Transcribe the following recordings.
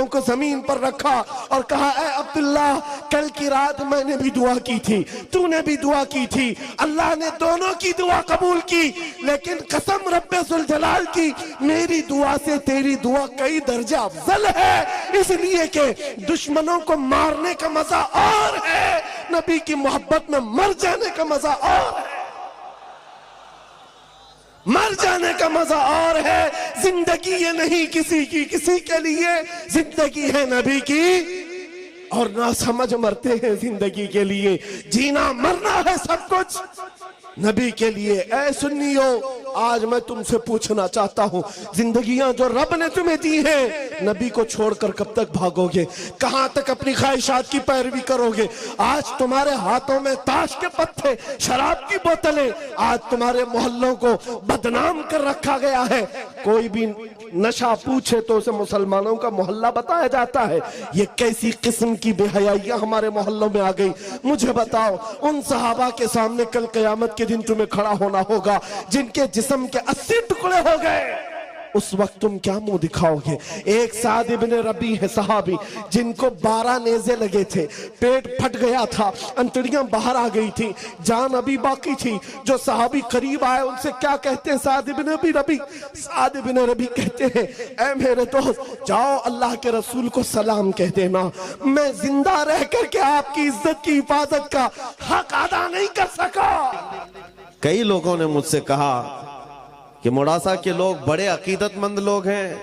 घुटनों को जमीन पर रखा और कहा, ऐ अब्दुल्लाह, कल की रात मैंने भी दुआ की थी, तूने भी दुआ की थी, अल्लाह ने दोनों की दुआ कबूल की, लेकिन कसम रब्बे जुल जलाल की, मेरी दुआ से तेरी दुआ कई दर्जे अफजल है, इसलिए कि दुश्मनों को मारने का मजा और है, नबी की मोहब्बत में मर जाने का मजा और है, मर जाने का मजा और है। जिंदगी ये नहीं किसी की किसी के लिए, जिंदगी है नबी की, और ना समझ मरते हैं जिंदगी के लिए, जीना मरना है सब कुछ नबी के लिए। ऐ सुन्नियो, आज मैं तुमसे पूछना चाहता हूं, जिंदगियां जो रब ने तुम्हें दी हैं, नबी को छोड़कर कब तक भागोगे? कहां तक अपनी ख्वाहिशात की पैरवी करोगे? आज तुम्हारे हाथों में ताश के पत्ते, शराब की बोतलें, आज तुम्हारे मोहल्लों को बदनाम कर रखा गया है। कोई भी नशा पूछे तो उसे मुसलमानों का मोहल्ला बताया जाता है। ये कैसी किस्म की बेहयाइयां हमारे मोहल्लों में आ गई? मुझे बताओ, उन सहाबा के सामने कल कयामत के दिन तुम्हें खड़ा होना होगा जिनके जिस्म के 80 टुकड़े हो गए, उस वक्त तुम क्या मुंह दिखाओगे? एक साद इब्न रबी है सहाबी, जिनको 12 नेज़े लगे थे, पेट फट गया था, अंतड़ियां बाहर आ गई थी, जान अभी बाकी थी। जो सहाबी करीब आए उनसे क्या कहते हैं? साद इब्न रबी, साद इब्न रबी कहते हैं, ऐ मेरे दोस्त, जाओ अल्लाह के रसूल को सलाम कह देना, मैं जिंदा रह करके आपकी इज्जत की हिफाजत का हक अदा नहीं कर सका। कई लोगों ने मुझसे कहा कि मोड़ासा के लोग बड़े अकीदतमंद लोग हैं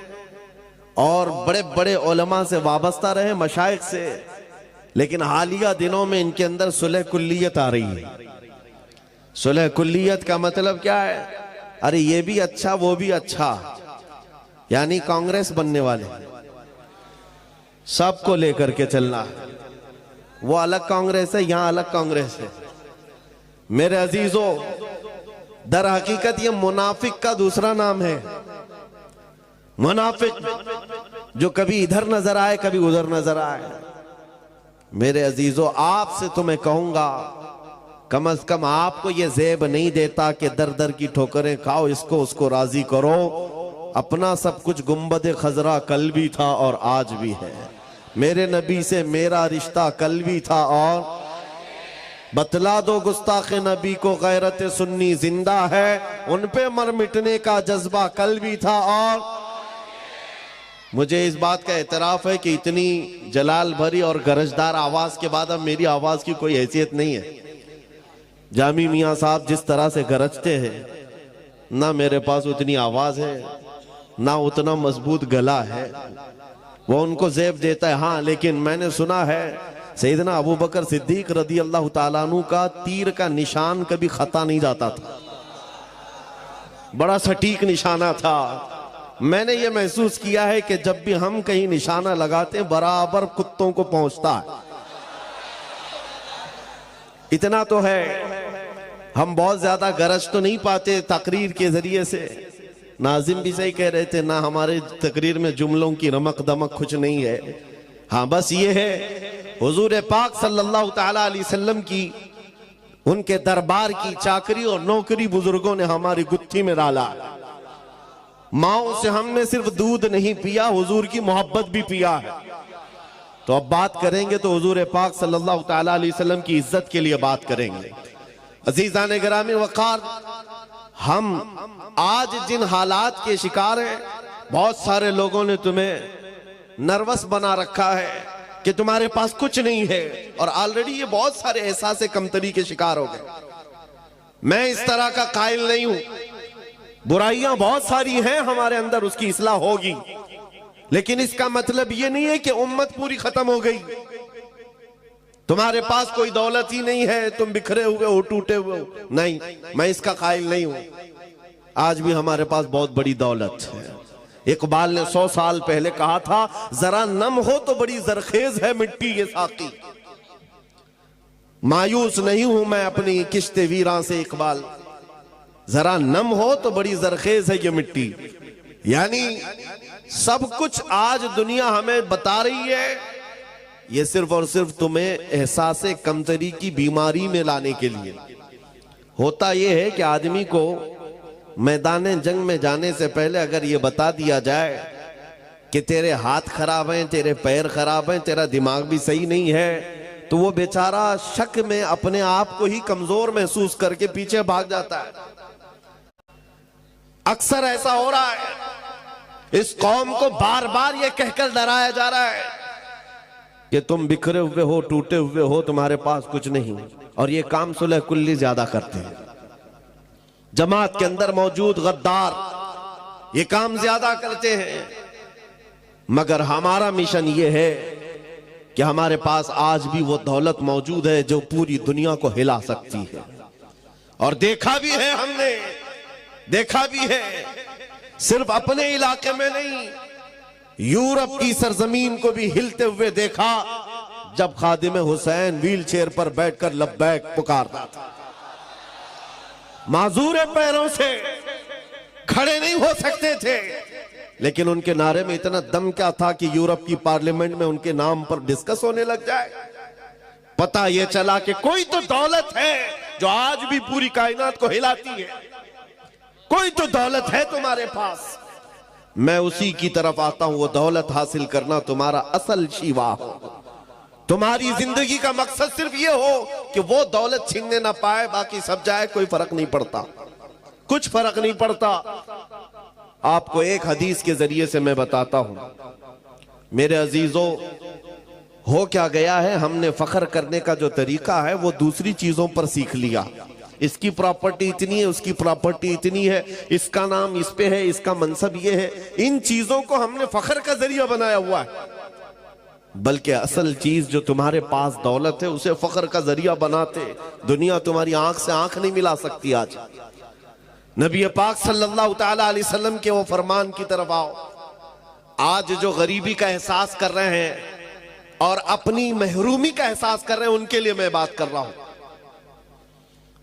और बड़े बड़े उलमा से वाबस्ता रहे, मशाइख से, लेकिन हालिया दिनों में इनके अंदर सुलह कुल्लियत आ रही है। सुलह कुल्लियत का मतलब क्या है? अरे ये भी अच्छा वो भी अच्छा, यानी कांग्रेस बनने वाले, सबको लेकर के चलना। वो अलग कांग्रेस है, यहां अलग कांग्रेस है। मेरे अजीजों, दर हकीकत ये मुनाफिक का दूसरा नाम है। मुनाफिक जो कभी इधर नजर आए कभी उधर नजर आए। मेरे अजीजों, आपसे तो मैं कहूंगा, कम से कम आपको ये ज़ेब नहीं देता कि दर दर की ठोकरें खाओ, इसको उसको राजी करो। अपना सब कुछ गुंबद खजरा कल भी था और आज भी है। मेरे नबी से मेरा रिश्ता कल भी था और बतला दो गुस्ताख नबी को गैरत सुन्नी जिंदा है, उन पे मर मिटने का जज्बा कल भी था। और मुझे इस बात का एतराफ है कि इतनी जलाल भरी और गरजदार आवाज के बाद अब मेरी आवाज की कोई हैसियत नहीं है। जामी मियां साहब जिस तरह से गरजते हैं, ना मेरे पास उतनी आवाज है, ना उतना मजबूत गला है, वो उनको ज़ेब देता है। हाँ, लेकिन मैंने सुना है सैयदना अबू बकर सिद्दीक रदी अल्लाह ताला अन्हु का तीर का निशान कभी खता नहीं जाता था, बड़ा सटीक निशाना था। मैंने ये महसूस किया है कि जब भी हम कहीं निशाना लगाते हैं बराबर कुत्तों को पहुंचता है। इतना तो है, हम बहुत ज्यादा गरज तो नहीं पाते तकरीर के जरिए से। नाजिम भी सही कह रहे थे, ना हमारे तकरीर में जुमलों की रमक दमक कुछ नहीं है। हाँ, बस ये है हुजूर पाक सल्लल्लाहु ताला अलैहि वसल्लम की, उनके दरबार की चाकरी और नौकरी बुजुर्गों ने हमारी गुत्थी में डाला। माओ से हमने सिर्फ दूध नहीं पिया, हुजूर की मोहब्बत भी पिया है। तो अब बात करेंगे तो हुजूर पाक सल्लल्लाहु ताला अलैहि वसल्लम की इज्जत के लिए बात करेंगे। अजीजान गिरामी वक़ार, हम आज जिन हालात के शिकार हैं, बहुत सारे लोगों ने तुम्हें नर्वस बना रखा है कि तुम्हारे पास कुछ नहीं है, और ऑलरेडी ये बहुत सारे एहसास कमतरी के शिकार हो गए। मैं इस तरह का कायल नहीं हूं, बुराइयां बहुत सारी हैं हमारे अंदर, उसकी इस्लाह होगी, लेकिन इसका मतलब ये नहीं है कि उम्मत पूरी खत्म हो गई। तुम्हारे पास कोई दौलत ही नहीं है, तुम बिखरे हुए हो, टूटे हुए हो, नहीं, मैं इसका कायल नहीं हूं। आज भी हमारे पास बहुत बड़ी दौलत है। इकबाल ने 100 साल पहले कहा था, जरा नम हो तो बड़ी जरखेज है मिट्टी ये साकी। मायूस नहीं हूं मैं अपनी किश्ते वीरां से इकबाल, जरा नम हो तो बड़ी जरखेज है ये मिट्टी। यानी सब कुछ आज दुनिया हमें बता रही है, ये सिर्फ और सिर्फ तुम्हें एहसास कमतरी की बीमारी में लाने के लिए। होता यह है कि आदमी को मैदान जंग में जाने से पहले अगर ये बता दिया जाए कि तेरे हाथ खराब हैं, तेरे पैर खराब हैं, तेरा दिमाग भी सही नहीं है, तो वो बेचारा शक में अपने आप को ही कमजोर महसूस करके पीछे भाग जाता है। अक्सर ऐसा हो रहा है। इस कौम को बार बार ये कहकर डराया जा रहा है कि तुम बिखरे हुए हो, टूटे हुए हो, तुम्हारे पास कुछ नहीं। और ये काम सुलह कुल्ली ज्यादा करते हैं। जमात के अंदर मौजूद गद्दार ये काम ज्यादा करते हैं। मगर हमारा मिशन ये है कि हमारे पास आज भी वो दौलत मौजूद है जो पूरी दुनिया को हिला सकती है। और देखा भी है हमने, देखा भी है, सिर्फ अपने इलाके में नहीं, यूरोप की सरजमीन को भी हिलते हुए देखा जब खादिम हुसैन व्हील चेयर पर बैठकर लब्बैक पुकारता था। माजूर पैरों से खड़े नहीं हो सकते थे, लेकिन उनके नारे में इतना दम क्या था कि यूरोप की पार्लियामेंट में उनके नाम पर डिस्कस होने लग जाए। पता यह चला कि कोई तो दौलत है जो आज भी पूरी कायनात को हिलाती है, कोई तो दौलत है तुम्हारे पास। मैं उसी की तरफ आता हूं। वो दौलत हासिल करना तुम्हारा असल शिवा हो। तुम्हारी जिंदगी का मकसद सिर्फ ये हो कि वो दौलत छीनने ना पाए, बाकी सब जाए, कोई फर्क नहीं पड़ता, कुछ फर्क नहीं पड़ता। आपको एक हदीस के जरिए से मैं बताता हूं। मेरे अजीजों, हो क्या गया है, हमने फख्र करने का जो तरीका है वो दूसरी चीजों पर सीख लिया। इसकी प्रॉपर्टी इतनी है, उसकी प्रॉपर्टी इतनी है, इसका नाम इस पे है, इसका मनसब ये है। इन चीजों को हमने फख्र का जरिया बनाया हुआ है। बल्कि असल चीज जो तुम्हारे पास दौलत है उसे फख्र का जरिया बनाते। दुनिया तुम्हारी आंख से आंख नहीं मिला सकती। आज नबी पाक सल्लल्लाहु तआला अलैहि वसल्लम के वो फरमान की तरफ आओ। आज जो गरीबी का एहसास कर रहे हैं और अपनी महरूमी का एहसास कर रहे हैं, उनके लिए मैं बात कर रहा हूं।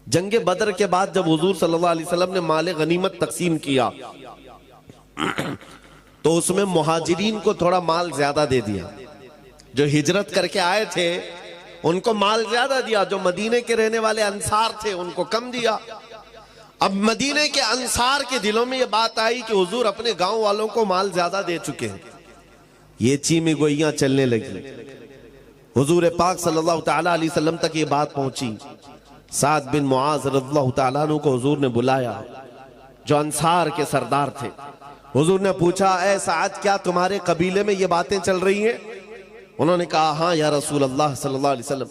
जंगे बदर के बाद जब हुजूर सल्लल्लाहु अलैहि वसल्लम ने माले गनीमत तकसीम किया तो उसमें मुहाजिरीन को थोड़ा माल ज्यादा दे दिया। जो हिजरत करके आए थे उनको माल ज्यादा दिया, जो मदीने के रहने वाले अंसार थे उनको कम दिया। अब मदीने के अंसार के दिलों में यह बात आई कि हुजूर अपने गांव वालों को माल ज्यादा दे चुके हैं। ये चीमी गोइयां चलने लगी। हुजूर पाक सल्लल्लाहु तआला अलैहि वसल्लम तक ये बात पहुंची। साद बिन मुआज रज़ियल्लाहु तआला अन्हु को हुजूर ने बुलाया, जो अंसार के सरदार थे। हुजूर ने पूछा, ऐ साद, क्या तुम्हारे कबीले में ये बातें चल रही हैं? उन्होंने कहा, हाँ या रसूल अल्लाह सल्लल्लाहु अलैहि वसल्लम,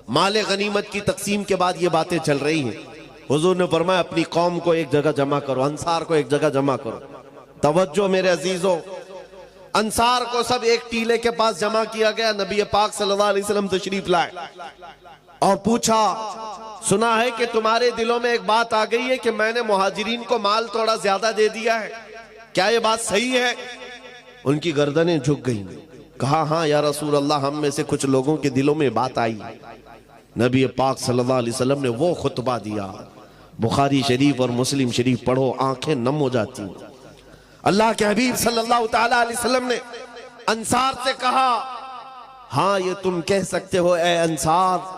माले गनीमत की तकसीम के बाद ये बातें चल रही हैं। हुजूर ने फरमाया, अपनी कौम को एक जगह जमा करो, अंसार को एक जगह जमा करो। तवज्जो मेरे अजीजों, अंसार को सब एक टीले के पास जमा किया गया। नबी पाक सल्लल्लाहु अलैहि वसल्लम तशरीफ लाए और पूछा, सुना है कि तुम्हारे दिलों में एक बात आ गई है कि मैंने मुहाजिरीन को माल थोड़ा ज्यादा दे दिया है, क्या ये बात सही है? उनकी गर्दनें झुक गईं। कहा, हाँ या रसूल अल्लाह, हम में से कुछ लोगों के दिलों में बात आई। नबी पाक सल्लल्लाहु अलैहि वसल्लम ने वो खुतबा दिया। बुखारी शरीफ और मुस्लिम शरीफ पढ़ो, आंखें नम हो जाती। अल्लाह के हबीब सल्लल्लाहु तआला अलैहि वसल्लम ने अंसार से कहा, हाँ ये तुम कह सकते हो ए अंसार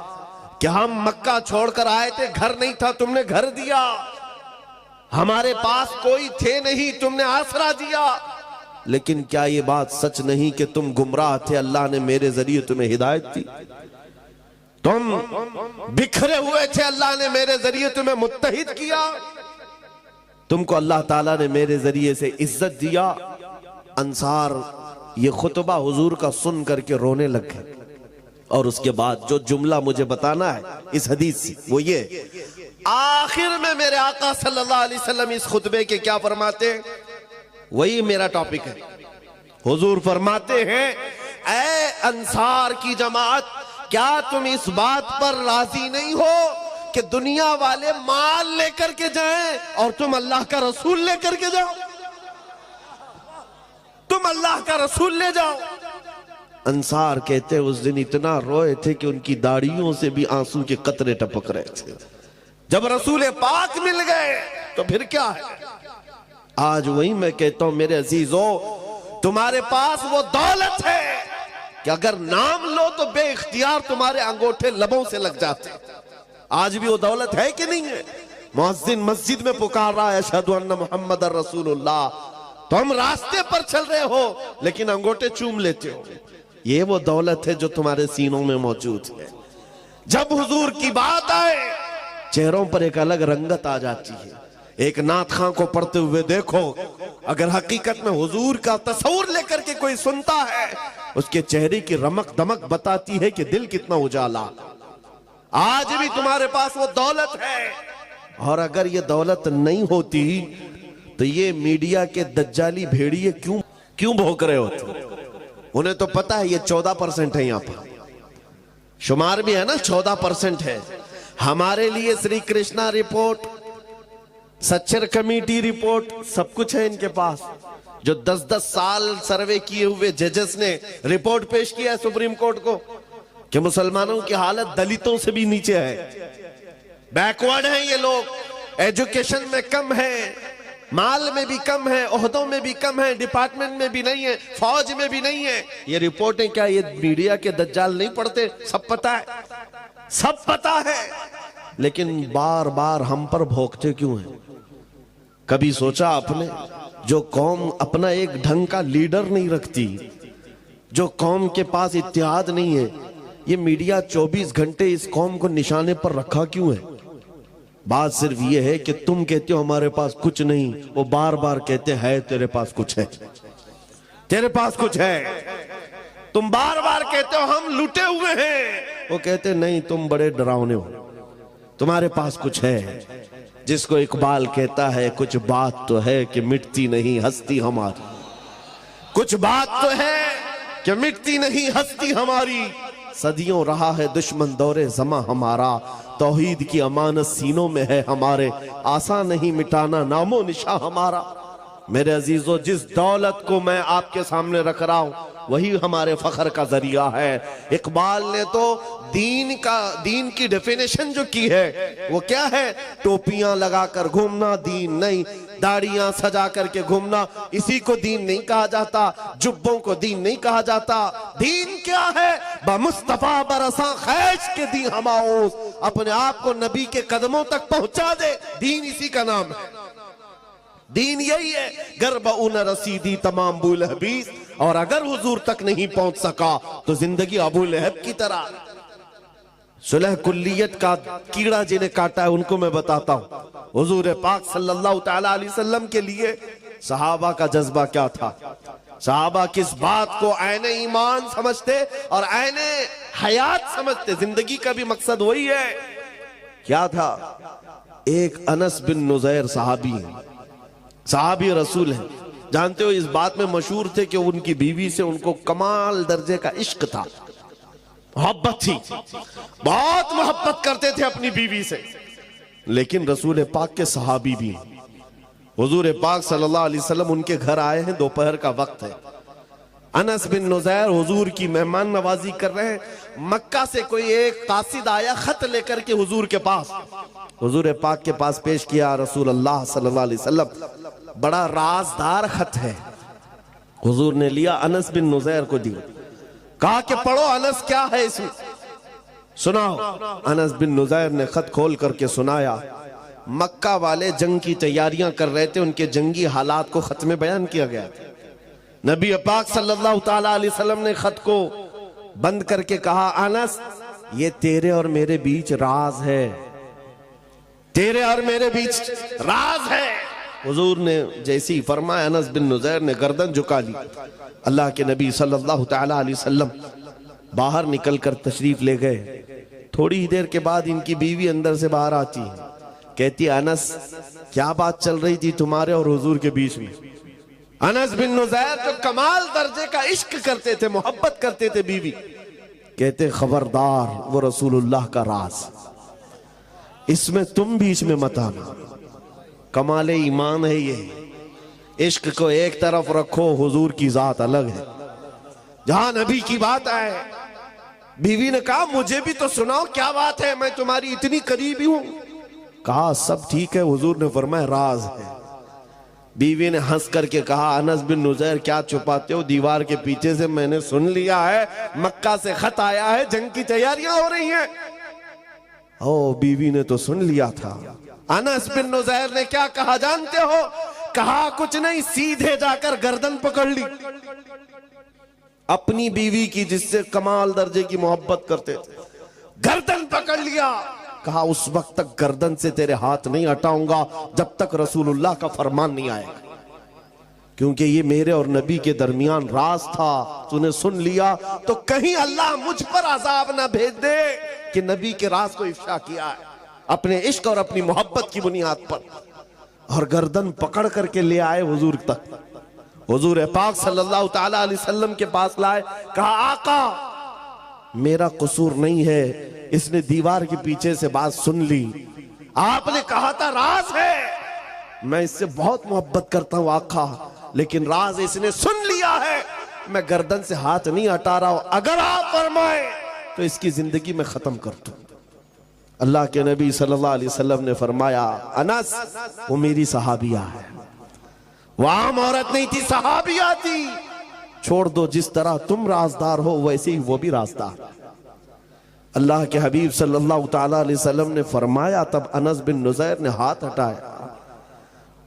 कि हम मक्का छोड़कर आए थे, घर नहीं था, तुमने घर दिया। हमारे पास कोई थे नहीं, तुमने आसरा दिया। लेकिन क्या ये बात सच नहीं कि तुम गुमराह थे, अल्लाह ने मेरे जरिए तुम्हें हिदायत दी? तुम बिखरे हुए थे, अल्लाह ने मेरे जरिए तुम्हें मुत्तहिद किया। तुमको अल्लाह ताला ने मेरे जरिए से इज्जत दिया। अंसार ये खुतबा हुजूर का सुन करके रोने लग गए। और उसके बाद जो जुमला मुझे बताना है इस हदीस से, वो ये, आखिर में मेरे आका सल्लल्लाहु अलैहि वसल्लम इस खुतबे के क्या फरमाते हैं, वही मेरा टॉपिक है। हुजूर फरमाते हैं, ऐ अंसार की जमात, क्या तुम इस बात पर राजी नहीं हो कि दुनिया वाले माल लेकर के जाएं और तुम अल्लाह का रसूल लेकर के जाओ? तुम अल्लाह का रसूल ले जाओ। अंसार कहते उस दिन इतना रोए थे कि उनकी दाढ़ियों से भी आंसू के कतरे टपक रहे थे। जब रसूल पाक मिल गए तो फिर क्या है। आज वही मैं कहता हूं मेरे अजीजों, तुम्हारे पास वो दौलत है कि अगर नाम लो तो बेइख्तियार तुम्हारे अंगूठे लबों से लग जाते। आज भी वो दौलत है कि नहीं है? मुअज्जिन मस्जिद में पुकार रहा है, अशहदु अन्ना मुहम्मदर रसूलुल्लाह, तो हम रास्ते पर चल रहे हो लेकिन अंगूठे चूम लेते हो। ये वो दौलत है जो तुम्हारे सीनों में मौजूद है। जब हुजूर की बात आए चेहरों पर एक अलग रंगत आ जाती है। एक नात खां को पढ़ते हुए देखो, अगर हकीकत में हुजूर का तस्वुर लेकर के कोई सुनता है, उसके चेहरे की रमक दमक बताती है कि दिल कितना उजाला। आज भी तुम्हारे पास वो दौलत है, और अगर ये दौलत नहीं होती तो ये मीडिया के दज्जाली भेड़िए क्यों भौंक रहे होते? उन्हें तो पता है ये 14% है, यहां पर शुमार भी है ना, 14% है। हमारे लिए Shri Krishna report, Sachar committee report, सब कुछ है इनके पास। जो 10-10 साल सर्वे किए हुए जजेस ने रिपोर्ट पेश किया है सुप्रीम कोर्ट को कि मुसलमानों की हालत दलितों से भी नीचे है, बैकवर्ड हैं ये लोग, एजुकेशन में कम है, माल में भी कम है, ओहदों में भी कम है, डिपार्टमेंट में भी नहीं है, फौज में भी नहीं है। ये रिपोर्टें क्या ये मीडिया के दज्जाल नहीं पढ़ते? सब पता है, सब पता है, लेकिन बार बार हम पर भोंकते क्यों हैं? कभी सोचा आपने, जो कौम अपना एक ढंग का लीडर नहीं रखती, जो कौम के पास इत्तेहाद नहीं है, ये मीडिया 24 घंटे इस कौम को निशाने पर रखा क्यों है? बात सिर्फ ये है कि तुम कहते हो हमारे पास कुछ नहीं, वो बार बार कहते हैं तेरे पास कुछ है, तेरे पास कुछ है। तुम बार बार कहते हो हम लुटे हुए हैं, वो कहते नहीं तुम बड़े डरावने हो, तुम्हारे पास कुछ है। जिसको इकबाल कहता है कुछ बात तो है कि मिटती नहीं हस्ती हमारी, कुछ बात तो है कि मिटती नहीं हस्ती हमारी। सदियों रहा है दुश्मन दौरे जमा हमारा, तौहीद की अमानत सीनों में है हमारे, आसान नहीं मिटाना नामो निशा हमारा। मेरे अजीजों, जिस दौलत को मैं आपके सामने रख रहा हूं वही हमारे फख्र का जरिया है। इकबाल ने तो दीन की डेफिनेशन जो की है वो क्या है? टोपियां लगाकर घूमना दीन नहीं, दाढ़ियां सजा करके घूमना इसी को दीन नहीं कहा जाता, जुब्बों को दीन नहीं कहा जाता। दीन क्या है? बमुस्तफा बरसा खैश के दी हमाओस, अपने आप को नबी के कदमों तक पहुंचा दे, दीन इसी का नाम है। दीन यही है, गर्ब उन रसीदी तमाम बुल हबीस, और अगर हुजूर तक नहीं पहुंच सका तो जिंदगी अबू लहब की तरह। सुलह कुल्लियत का कीड़ा जिन्हें काटा है उनको मैं बताता हूं। हुजूर पाक सल्लल्लाहु तआला अलैहि वसल्लम के लिए सहाबा का जज्बा क्या था? सहाबा किस बात को ऐने ईमान समझते और ऐने हयात समझते? जिंदगी का भी मकसद वही है। क्या था? एक अनस बिन नुज़ैर सहाबी रसूल है, जानते हो इस बात में मशहूर थे कि उनकी बीवी से उनको कमाल दर्जे का इश्क था, मोहब्बत थी, बहुत मोहब्बत करते थे अपनी बीवी से। लेकिन रसूल पाक के सहाबी भी हैं। हुजूर पाक सल्लल्लाहु अलैहि वसल्लम उनके घर आए हैं, दोपहर का वक्त है। अनस बिन नुज़ैर हुजूर की मेहमान नवाजी कर रहे हैं। मक्का से कोई एक कासिद आया खत लेकर के हुजूर के पास, हुजूर पाक के पास पेश किया। रसूल अल्लाह सल्लल्लाहु अलैहि वसल्लम, बड़ा राजदार खत है। हुजूर ने लिया, अनस बिन नुज़ैर को दिया, कहा कि पढ़ो अनस क्या है इसमें, सुनाओ। अनस बिन नुज़ैर ने खत खोल करके सुनाया। मक्का वाले जंग की तैयारियां कर रहे थे, उनके जंगी हालात को खत में बयान किया गया था। नबी पाक सल्लल्लाहु तआला अलैहि वसल्लम ने खत को बंद करके कहा, अनस ये तेरे और मेरे बीच राज है, तेरे और मेरे बीच राज है। हुजूर ने जैसे ही फरमाया, अनस बिन नुज़ैर ने गर्दन झुका ली। अल्लाह के नबी सल्लल्लाहु तआला अलैहि वसल्लम बाहर निकलकर तशरीफ ले गए। थोड़ी ही देर के बाद इनकी बीवी अंदर से बाहर आती है, कहती है, अनस क्या बात चल रही थी तुम्हारे और हुजूर के बीच में? अनस बिन नुज़ैर जो कमाल दर्जे का इश्क करते थे, मोहब्बत करते थे बीवी, कहते खबरदार, वो रसूलुल्लाह का राज, इसमें तुम बीच में मत आना। कमाले ईमान है ये। इश्क को एक तरफ रखो, हुजूर की जात अलग है। जहां नबी की बात आए, बीवी ने कहा मुझे भी तो सुनाओ क्या बात है, मैं तुम्हारी इतनी करीबी हूं। कहा सब ठीक है। हुजूर ने फरमाया राज है। बीवी ने हंस करके कहा, अनस बिन नुज़ैर क्या छुपाते हो, दीवार के पीछे से मैंने सुन लिया है, मक्का से खत आया है, जंग की तैयारियां हो रही हैं। ओ बीवी ने तो सुन लिया था। अनस बिन नुज़ैर ने क्या कहा जानते हो? कहा कुछ नहीं, सीधे जाकर गर्दन पकड़ ली अपनी बीवी की जिससे कमाल दर्जे की मोहब्बत करते थे। गर्दन पकड़ लिया, कहा उस वक्त तक गर्दन से तेरे हाथ नहीं हटाऊंगा जब तक रसूलुल्लाह का फरमान नहीं आएगा, क्योंकि ये मेरे और नबी के दरमियान राज था। तूने सुन लिया तो कहीं अल्लाह मुझ पर अजाब ना भेज दे कि नबी के राज को इफ्शा किया है अपने इश्क और अपनी मोहब्बत की बुनियाद पर। और गर्दन पकड़ करके ले आए हुजूर तक। हुजूर पाक सल्लल्लाहु ताला अलैहि वसल्लम के पास लाए, कहा आका मेरा कसूर नहीं है, इसने दीवार के पीछे से बात सुन ली, आपने कहा था राज है, मैं इससे बहुत मोहब्बत करता हूं आका, लेकिन राज इसने सुन लिया है, मैं गर्दन से हाथ नहीं हटा रहा हूं, अगर आप फरमाए तो इसकी जिंदगी में खत्म कर दूं। अल्लाह के नबी सल्लल्लाहु अलैहि वसल्लम ने फरमाया, अनस वो मेरी सहाबिया है, वो आम औरत नहीं थी, सहाबिया थी, छोड़ दो, जिस तरह तुम राजदार हो वैसे ही वो भी राजदार। अल्लाह के हबीब सल्लल्लाहु ताला अलैहि वसल्लम ने फरमाया, तब अनस बिन नुज़ैर ने हाथ हटाया,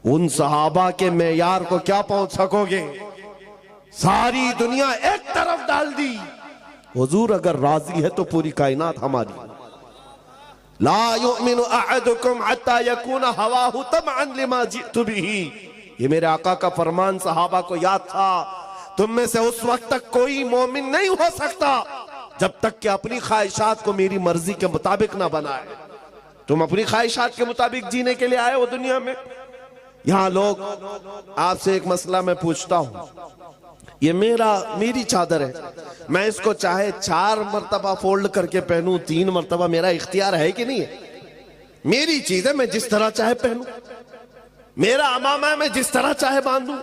उन सहाबा के मेयार को क्या पहुंच सकोगे, सारी दुनिया एक तरफ डाल दी, हुजूर अगर राजी है तो पूरी कायनात हमारी। ला युमिनु अहदुकुम हत्ता यकून हवाहु तबअन लिमा जितु बिही, ये मेरे आका का फरमान सहाबा को याद था, तुम में से उस वक्त तक कोई मोमिन नहीं हो सकता जब तक कि अपनी ख्वाहिशात को मेरी मर्जी के मुताबिक ना बनाए। तुम अपनी ख्वाहिशात के मुताबिक जीने के लिए आए हो दुनिया में। यहां लोग, आपसे एक मसला मैं पूछता हूं, ये मेरी चादर है, मैं इसको चाहे 4 मर्तबा फोल्ड करके पहनूं, 3 मर्तबा, मेरा इख्तियार है कि नहीं है? मेरी चीज है, मैं जिस तरह चाहे पहनूं, मेरा अमामा है, मैं जिस तरह चाहे बांधूं,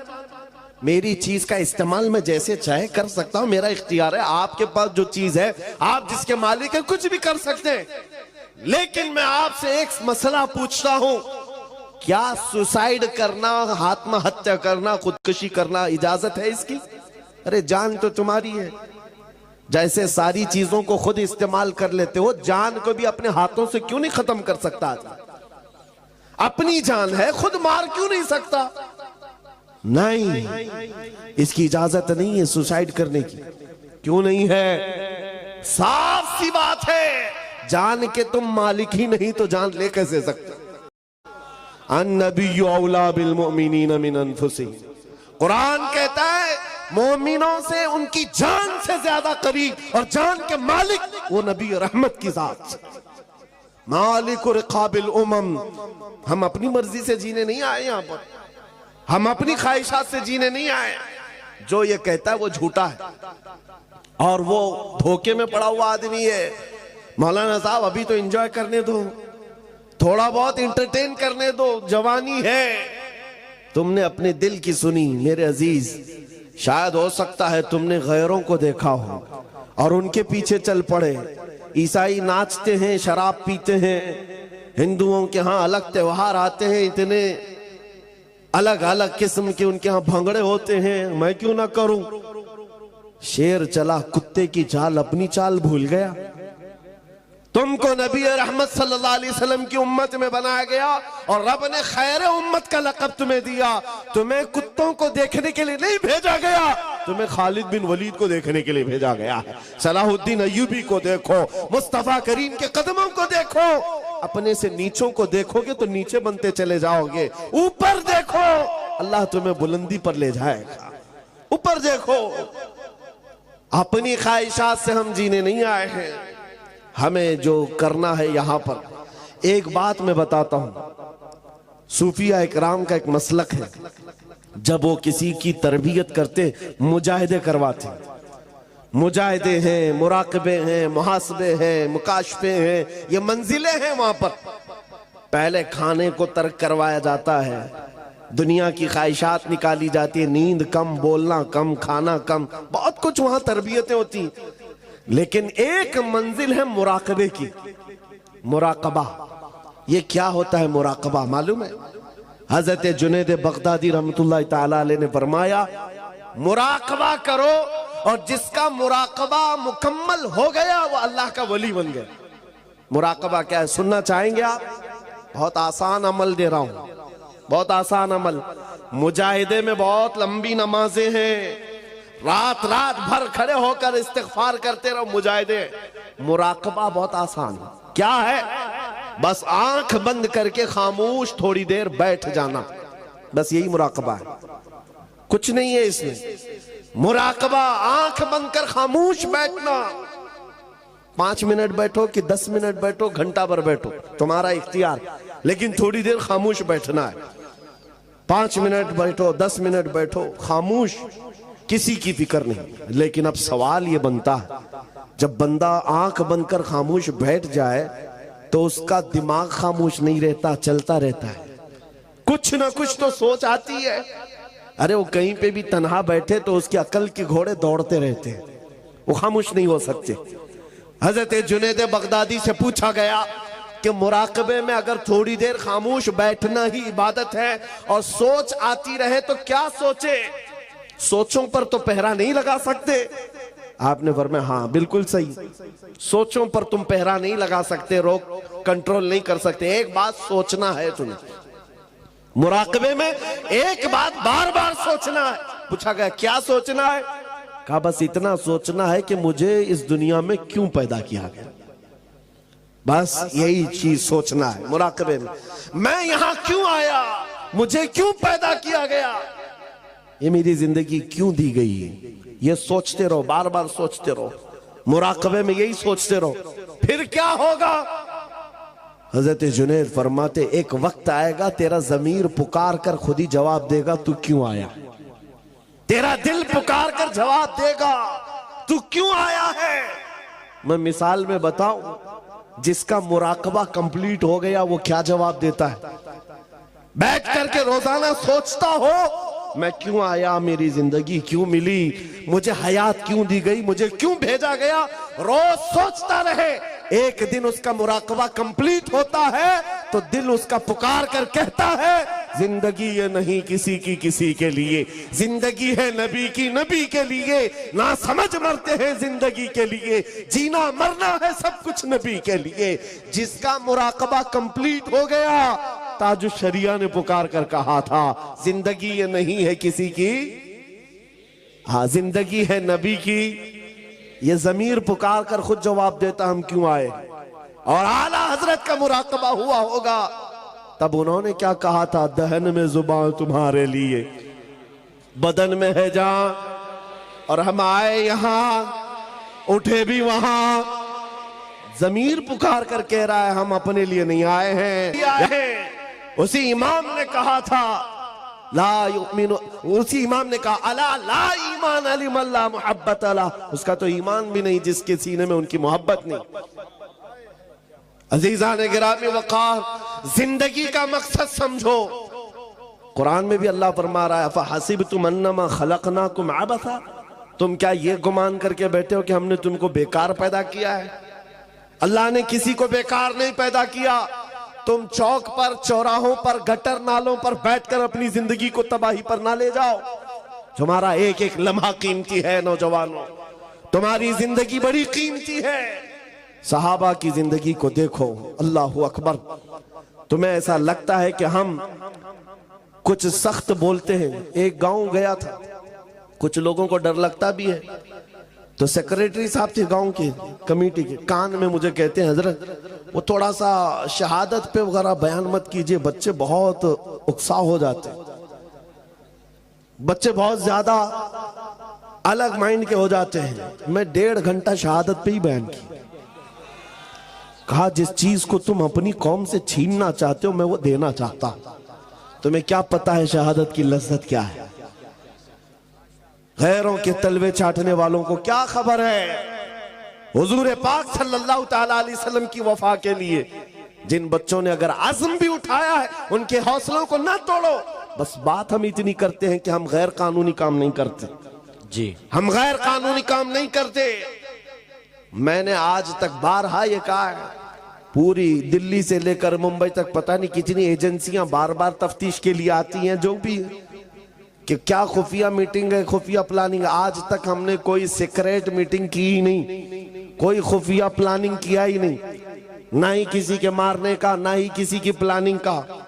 मेरी चीज का इस्तेमाल मैं जैसे चाहे कर सकता हूं, मेरा इख्तियार है। आपके पास जो चीज है, आप जिसके मालिक है, कुछ भी कर सकते हैं। लेकिन मैं आपसे एक मसला पूछता हूं, क्या सुसाइड करना, आत्महत्या करना, खुदकुशी करना इजाजत है इसकी? अरे जान तो तुम्हारी है, जैसे सारी चीजों को खुद इस्तेमाल कर लेते हो, जान को भी अपने हाथों से क्यों नहीं खत्म कर सकता? अपनी जान है, खुद मार क्यों नहीं सकता? नहीं, इसकी इजाजत नहीं है सुसाइड करने की। क्यों नहीं है? साफ सी बात है, जान के तुम मालिक ही नहीं तो जान ले कैसे सकते? अन्नबिय्यु औला बिल मुमिनीन मिन अनफुसिहिम, कुरान कहता है मोमिनों से उनकी जान से ज्यादा करीब और जान के मालिक वो नबी रहमत की जात, मालिक रिकाबिल उमम। हम अपनी मर्जी से जीने नहीं आए, यहां पर हम अपनी ख्वाहिशात से जीने नहीं आए। जो ये कहता है वो झूठा है और वो धोखे में पड़ा हुआ आदमी है। मौलाना साहब अभी तो एंजॉय करने दो, थोड़ा बहुत इंटरटेन करने दो, जवानी है। तुमने अपने दिल की सुनी मेरे अजीज, शायद हो सकता है तुमने गैरों को देखा हो और उनके पीछे चल पड़े। ईसाई नाचते हैं, शराब पीते हैं, हिंदुओं के यहाँ अलग त्योहार आते हैं, इतने अलग अलग किस्म के उनके यहाँ भंगड़े होते हैं, मैं क्यों ना करूं? शेर चला कुत्ते की चाल, अपनी चाल भूल गया। तुमको नबी रहमत सल्लल्लाहु अलैहि वसल्लम की उम्मत में बनाया गया और रब ने खैर उम्मत का लक़ब तुम्हें दिया। तुम्हें कुत्तों को देखने के लिए नहीं भेजा गया, तुम्हें खालिद बिन वलीद को देखने के लिए भेजा गया है। सलाहुद्दीन अय्यूबी को देखो, मुस्तफा करीम के कदमों को देखो। अपने से नीचों को देखोगे तो नीचे बनते चले जाओगे, ऊपर देखो अल्लाह तुम्हें बुलंदी पर ले जाएगा। ऊपर देखो, अपनी ख्वाहिशात से हम जीने नहीं आए हैं, हमें जो करना है यहां पर। एक बात मैं बताता हूं, सूफिया इकराम का एक मसलक है, जब वो किसी की तरबियत करते मुजाहिदे करवाते। मुजाहिदे हैं, मुराकबे हैं, मुहासबे हैं, मुकाशफे हैं, ये मंजिलें हैं वहां पर। पहले खाने को तर्क करवाया जाता है, दुनिया की ख्वाहिशात निकाली जाती है, नींद कम, बोलना कम, खाना कम, बहुत कुछ वहां तरबियतें होती। लेकिन एक मंजिल है मुराकबे की, मुराकबा। ये क्या होता है मुराकबा मालूम है? हजरत जुनैद बगदादी रहमतुल्लाह ताला अलैह ने फरमाया, मुराकबा करो और जिसका मुराकबा मुकम्मल हो गया वो अल्लाह का वली बन गया। मुराकबा क्या है, सुनना चाहेंगे आप? बहुत आसान अमल दे रहा हूं, बहुत आसान अमल। मुजाहिदे में बहुत लंबी नमाजें हैं, रात रात भर खड़े होकर इस्तिग़फ़ार करते रहो। मुजाहिदे, मुराकबा बहुत आसान है। क्या है? बस आंख बंद करके खामोश थोड़ी देर बैठ जाना, बस यही मुराकबा है, कुछ नहीं है इसमें। मुराकबा आंख बंद कर खामोश बैठना। 5 मिनट बैठो कि 10 मिनट बैठो, घंटा भर बैठो, तुम्हारा इख्तियार, लेकिन थोड़ी देर खामोश बैठना है। 5 मिनट बैठो, 10 मिनट बैठो, खामोश, किसी की फिक्र नहीं। लेकिन अब सवाल ये बनता है, जब बंदा आंख बंद कर खामोश बैठ जाए तो उसका दिमाग खामोश नहीं रहता, चलता रहता है, कुछ ना कुछ तो सोच आती है। अरे वो कहीं पे भी तन्हा बैठे तो उसकी अकल के घोड़े दौड़ते रहते हैं, वो खामोश नहीं हो सकते। हजरत जुनैद बगदादी से पूछा गया कि मुराकबे में अगर थोड़ी देर खामोश बैठना ही इबादत है और सोच आती रहे तो क्या सोचे? सोचों पर तो पहरा नहीं लगा सकते। आपने फरमाया हाँ बिल्कुल सही, सोचों पर तुम पहरा नहीं लगा सकते, रोक कंट्रोल नहीं कर सकते। एक बात सोचना है तुम्हें, मुराकबे में एक बात बार बार सोचना है। पूछा गया क्या सोचना है? कहा बस इतना सोचना है कि मुझे इस दुनिया में क्यों पैदा किया गया, बस यही चीज सोचना है मुराकबे में। मैं यहां क्यों आया, मुझे क्यों पैदा किया गया, ये मेरी जिंदगी क्यों दी गई है, ये सोचते रहो, बार बार सोचते रहो, मुराकबे में यही सोचते रहो। फिर क्या होगा? हजरत जुनैद फरमाते एक वक्त आएगा तेरा ज़मीर पुकार कर खुद ही जवाब देगा तू क्यों आया। तेरा दिल पुकार कर जवाब देगा तू क्यों आया है। मैं मिसाल में बताऊं, जिसका मुराकबा कंप्लीट हो गया वो क्या जवाब देता है? बैठ करके रोजाना सोचता हो मैं क्यों आया, मेरी जिंदगी क्यों मिली, मुझे हयात क्यों दी गई, मुझे क्यों भेजा गया, रोज सोचता रहे। एक दिन उसका मुराकबा कंप्लीट होता है तो दिल उसका पुकार कर कहता है जिंदगी ये नहीं किसी की किसी के लिए, जिंदगी है नबी की नबी के लिए। ना समझ मरते हैं जिंदगी के लिए, जीना मरना है सब कुछ नबी के लिए। जिसका मुराकबा कंप्लीट हो गया, ताजुश शरिया ने पुकार कर कहा था जिंदगी ये नहीं है किसी की, हाँ जिंदगी है नबी की। ये जमीर पुकार कर खुद जवाब देता हम क्यों आए। और आला हजरत का मुराकबा हुआ होगा, तब उन्होंने क्या कहा था? दहन में जुबान तुम्हारे लिए, बदन में है जान, और हम आए यहां उठे भी वहां। जमीर पुकार कर कह रहा है हम अपने लिए नहीं आए हैं। उसी इमाम ने कहा था ला युमिनु, उसी इमाम ने कहा अला ला ईमान अली मल्ला मोहब्बत अला, उसका तो ईमान भी नहीं जिसके सीने में उनकी मोहब्बत नहीं। अजीजा ने गिरामी वक़ार, जिंदगी का मकसद समझो। कुरान में भी अल्लाह फरमा रहा है फहसिबतुम अन्नमा खलकनाकुम अबसा, तुम क्या ये गुमान करके बैठे हो कि हमने तुमको बेकार पैदा किया है? अल्लाह ने किसी को बेकार नहीं पैदा किया। तुम चौक पर, चौराहों पर, गटर नालों पर बैठकर अपनी जिंदगी को तबाही पर ना ले जाओ। तुम्हारा एक एक लम्हा कीमती है नौजवानों, तुम्हारी जिंदगी बड़ी कीमती है। सहाबा की जिंदगी को देखो, अल्लाहु अकबर। तुम्हें ऐसा लगता है कि हम कुछ सख्त बोलते हैं। एक गांव गया था, कुछ लोगों को डर लगता भी है, तो सेक्रेटरी साहब थे गांव के कमेटी के, कान में मुझे कहते हैं हजरत वो थोड़ा सा शहादत पे वगैरह बयान मत कीजिए, बच्चे बहुत उत्साह हो जाते, बच्चे बहुत ज्यादा अलग माइंड के हो जाते हैं। मैं 1.5 घंटा शहादत पे ही बयान की। कहा जिस चीज को तुम अपनी कौम से छीनना चाहते हो मैं वो देना चाहता। तुम्हें क्या पता है शहादत की लज्जत क्या है? गैरों के तलवे चाटने वालों को क्या खबर है? हुजूर पाक सल्लल्लाहु ताला अलैहि वसल्लम की वफा के लिए जिन बच्चों ने अगर आज़म भी उठाया है, उनके हौसलों को ना तोड़ो। बस बात हम इतनी करते हैं कि हम गैर कानूनी काम नहीं करते जी, हम गैर कानूनी काम नहीं करते। मैंने आज तक बारहा ये कहा है, पूरी दिल्ली से लेकर मुंबई तक पता नहीं कितनी एजेंसियां बार बार तफ्तीश के लिए आती हैं, जो भी कि क्या खुफिया मीटिंग है, खुफिया प्लानिंग। आज तक हमने कोई सीक्रेट मीटिंग की ही नहीं, कोई खुफिया प्लानिंग किया ही नहीं, ना ही किसी के मारने का, ना ही किसी की प्लानिंग का।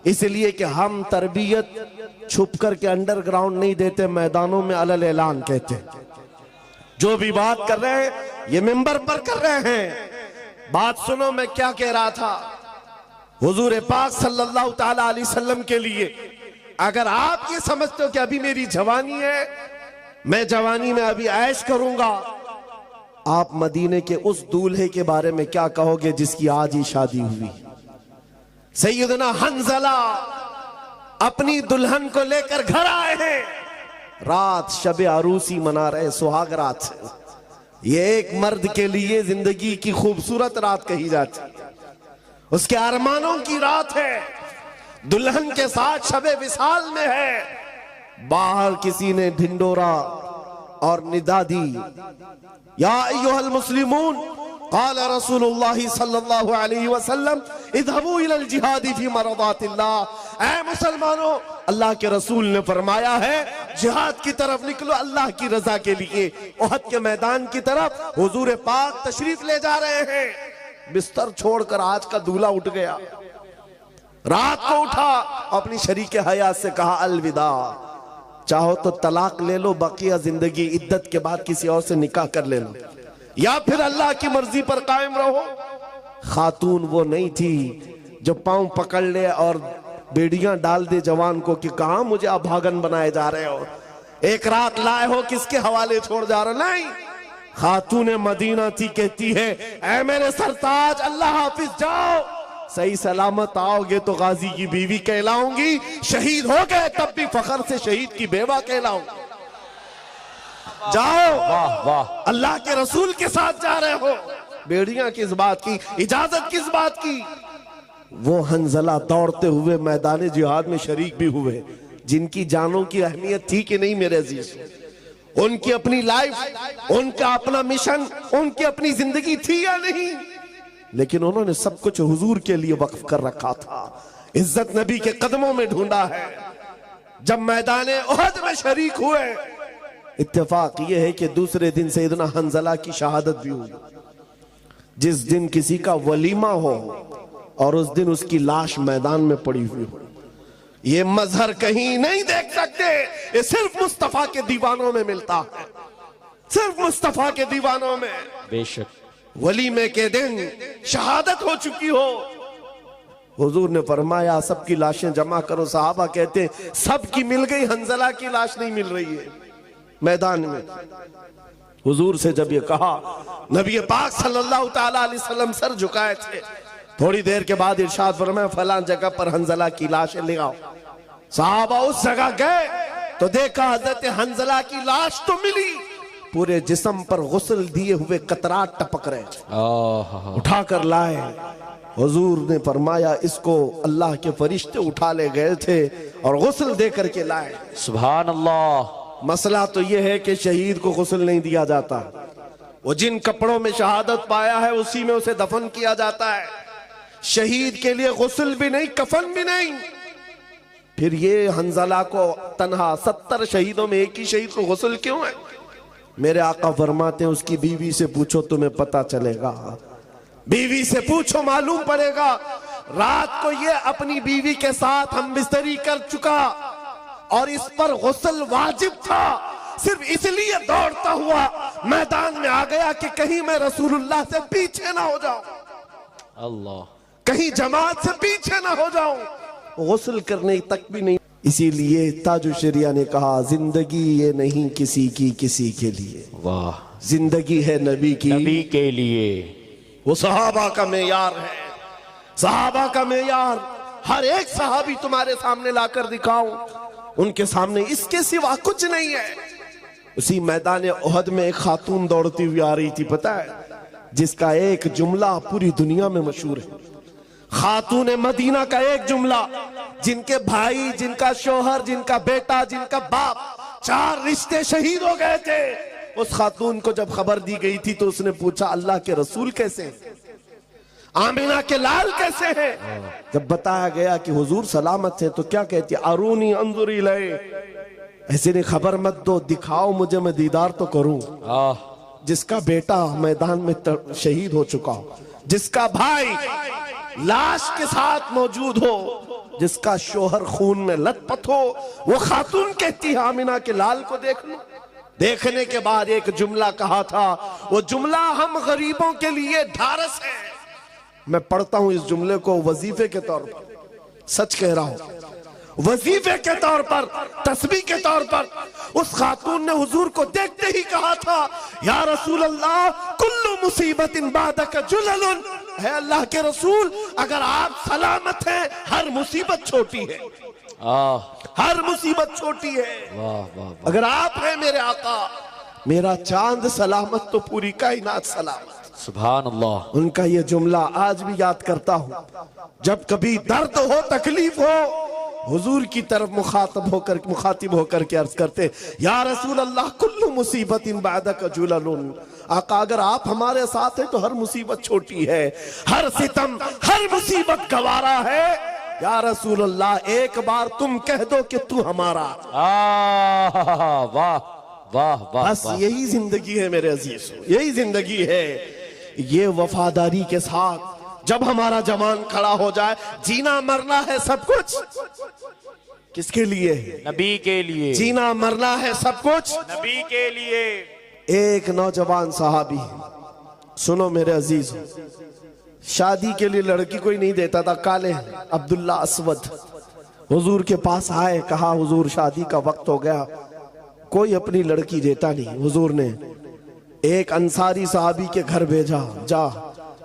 इसलिए कि हम तरबियत छुप करके अंडरग्राउंड नहीं देते, मैदानों में अलल ऐलान कहते। जो भी बात कर रहे हैं ये मिंबर पर कर रहे हैं। बात सुनो, मैं क्या कह रहा था। हुजूर पाक सल्लल्लाहु ताला अलैहि वसल्लम के लिए अगर आप ये समझते हो कि अभी मेरी जवानी है, मैं जवानी में अभी ऐश करूंगा, आप मदीने के उस दूल्हे के बारे में क्या कहोगे जिसकी आज ही शादी हुई? सैयदना हंजला अपनी दुल्हन को लेकर घर आए हैं, रात शबे अरूसी मना रहे, सुहाग रात। ये एक मर्द के लिए जिंदगी की खूबसूरत रात कही जाती है, उसके अरमानों की रात है, दुल्हन के साथ शबे विसाल में है। बाहर किसी ने ढिंडोरा और निदा दी, या अय्युहल मुस्लिमून क़ाल रसूलुल्लाह सल्लल्लाहु अलैहि वसल्लम इज़हबू इलल जिहादी फी मरदातिल्लाह। ऐ मुसलमानों, अल्लाह के रसूल ने फरमाया है जिहाद की तरफ निकलो अल्लाह की रजा के लिए। उहद के मैदान की तरफ हुजूर पाक तशरीफ ले जा रहे हैं। बिस्तर छोड़कर आज का दूल्हा उठ गया, रात को उठा, अपनी शरीके हयात से कहा अलविदा, चाहो तो तलाक ले लो, बकिया जिंदगी इद्दत के बाद किसी और से निकाह कर ले लो, या फिर अल्लाह की मर्जी पर कायम रहो। खातून वो नहीं थी जो पांव पकड़ ले और बेड़ियां डाल दे जवान को कि कहां मुझे अभागन बनाए जा रहे हो, एक रात लाए हो, किसके हवाले छोड़ जा रहे। नहीं, खातून मदीना थी, कहती है ऐ मेरे सरताज अल्लाह हाफिज, जाओ, सही सलामत आओगे तो गाजी की बीवी कहलाऊंगी, शहीद हो गए तब भी फखर से शहीद की बेवा कहलाऊंगी। जाओ, वाह वाह, अल्लाह के रसूल के साथ जा रहे हो, बेड़ियां किस बात की, इजाजत किस बात की। वो हंजला दौड़ते हुए मैदान जिहाद में शरीक भी हुए, जिनकी जानों की अहमियत थी कि नहीं मेरे अजीज, उनकी अपनी लाइफ, उनका अपना मिशन, उनकी अपनी जिंदगी थी या नहीं, लेकिन उन्होंने सब कुछ हुजूर के लिए वक्फ कर रखा था। इज्जत नबी के कदमों में ढूंढा है। जब मैदान उहद में शरीक हुए, इत्तेफाक ये है कि दूसरे दिन सैयदना हंजला की शहादत भी हुई। जिस दिन किसी का वलीमा हो और उस दिन उसकी लाश मैदान में पड़ी हुई हो, ये मजहर कहीं नहीं देख सकते, ये सिर्फ मुस्तफा के दीवानों में मिलता है, सिर्फ मुस्तफा के दीवानों में। बेशक वलीमे के दिन शहादत हो चुकी हो, हुजूर ने फरमाया सबकी लाशें जमा करो। साहबा कहते सबकी मिल गई, हंजला की लाश नहीं मिल रही है मैदान में। हुजूर से जब ये कहा, नबी पाक सल्लल्लाहु ताला अलैहि वसल्लम सर झुकाए थे। थोड़ी देर के बाद इरशाद फरमाया फलां जगह पर हंजला की लाश ले आओ। साहबा उस जगह गए तो देखा हजरत हंजला की लाश तो मिली, पूरे जिस्म पर गुस्ल दिए हुए कतरात टपक रहे, उठाकर लाए। हुजूर ने फरमाया इसको अल्लाह के फरिश्ते उठा ले गए थे और गुस्ल दे करके लाए। सुभान अल्लाह। मसला तो यह है कि शहीद को गुस्ल नहीं दिया जाता, वो जिन कपड़ों में शहादत पाया है उसी में उसे दफन किया जाता है। शहीद के लिए गुस्ल भी नहीं, कफन भी नहीं। फिर ये हंजला को तन्हा 70 शहीदों में एक ही शहीद को गुस्ल क्यों है? मेरे आका फरमाते हैं उसकी बीवी से पूछो तुम्हें पता चलेगा, बीवी से पूछो मालूम पड़ेगा। रात को ये अपनी बीवी के साथ हम बिस्तरी कर चुका और इस पर गुस्ल वाजिब था, सिर्फ इसलिए दौड़ता हुआ मैदान में आ गया कि कहीं मैं रसूलुल्लाह से पीछे ना हो जाऊं, अल्लाह, कहीं जमात से पीछे ना हो जाऊं। गुस्ल करने तक भी नहीं। इसीलिए ताजुशरिया ने कहा जिंदगी ये नहीं किसी की किसी के लिए, वाह, जिंदगी है नबी की, नबी के लिए। वो सहाबा का मेयार है, सहाबा का मेयार। हर एक सहाबी तुम्हारे सामने लाकर दिखाऊं, उनके सामने इसके सिवा कुछ नहीं है। उसी मैदान उहद में एक खातून दौड़ती हुई आ रही थी, पता है, जिसका एक जुमला पूरी दुनिया में मशहूर है। खातून मदीना का एक जुमला, जिनके भाई, जिनका शोहर, जिनका बेटा, जिनका बाप, 4 रिश्ते शहीद हो गए थे। उस खातून को जब खबर दी गई थी तो उसने पूछा अल्लाह के रसूल कैसे हैं, आमिना के लाल कैसे हैं? जब बताया गया कि हुजूर सलामत है तो क्या कहती, अरूनी अंजुरी लए, ऐसे नहीं खबर मत दो, दिखाओ मुझे, मैं दीदार तो करूं। जिसका बेटा मैदान में शहीद हो चुका हो, जिसका भाई लाश के साथ मौजूद हो, जिसका शोहर खून में लथपथ हो, वो खातून कहती है आमिना के लाल को देख लो। देखने के बाद एक जुमला कहा था, वो जुमला हम गरीबों के लिए ढारस है। मैं पढ़ता हूं इस जुमले को वजीफे के तौर पर, सच कह रहा हूं, वजीफे के तौर पर, तस्बीह के तौर पर। उस खातून ने हुजूर को देखते ही कहा था, या रसूल अल्लाह कुल्लु मुसीबतिन बादक जुललुन, है अल्लाह के रसूल, अगर आप सलामत हैं हर मुसीबत छोटी है, हर मुसीबत छोटी है। वाह वाह वाह। अगर आप हैं मेरे आका, मेरा चांद सलामत तो पूरी कायनात सलामत। सुभान अल्लाह। उनका ये जुमला आज भी याद करता हूं। जब कभी दर्द हो, तकलीफ हो, हुजूर की तरफ मुखातिब होकर के अर्ज करते, या रसूल अल्लाह कुल्लु मुसीबतिन बादक जुललुन, आका अगर आप हमारे साथ हैं तो हर मुसीबत छोटी है, हर सितम, हर मुसीबत गवारा है। या रसूल अल्लाह एक बार तुम कह दो कि तू हमारा। वाह वाह वाह। बस यही जिंदगी है मेरे अजीज, यही जिंदगी है। ये वफादारी के साथ जब हमारा जवान खड़ा हो जाए, जीना मरना है सब कुछ किसके लिए? नबी के लिए। जीना मरना है सब कुछ नबी के लिए। एक नौजवान सहाबी, सुनो मेरे अजीज, शादी के लिए लड़की कोई नहीं देता था, काले अब्दुल्ला असवद हुजूर के पास आए, कहा हुजूर शादी का वक्त हो गया, कोई अपनी लड़की देता नहीं। हुजूर ने एक अंसारी साहबी के घर भेजा, जा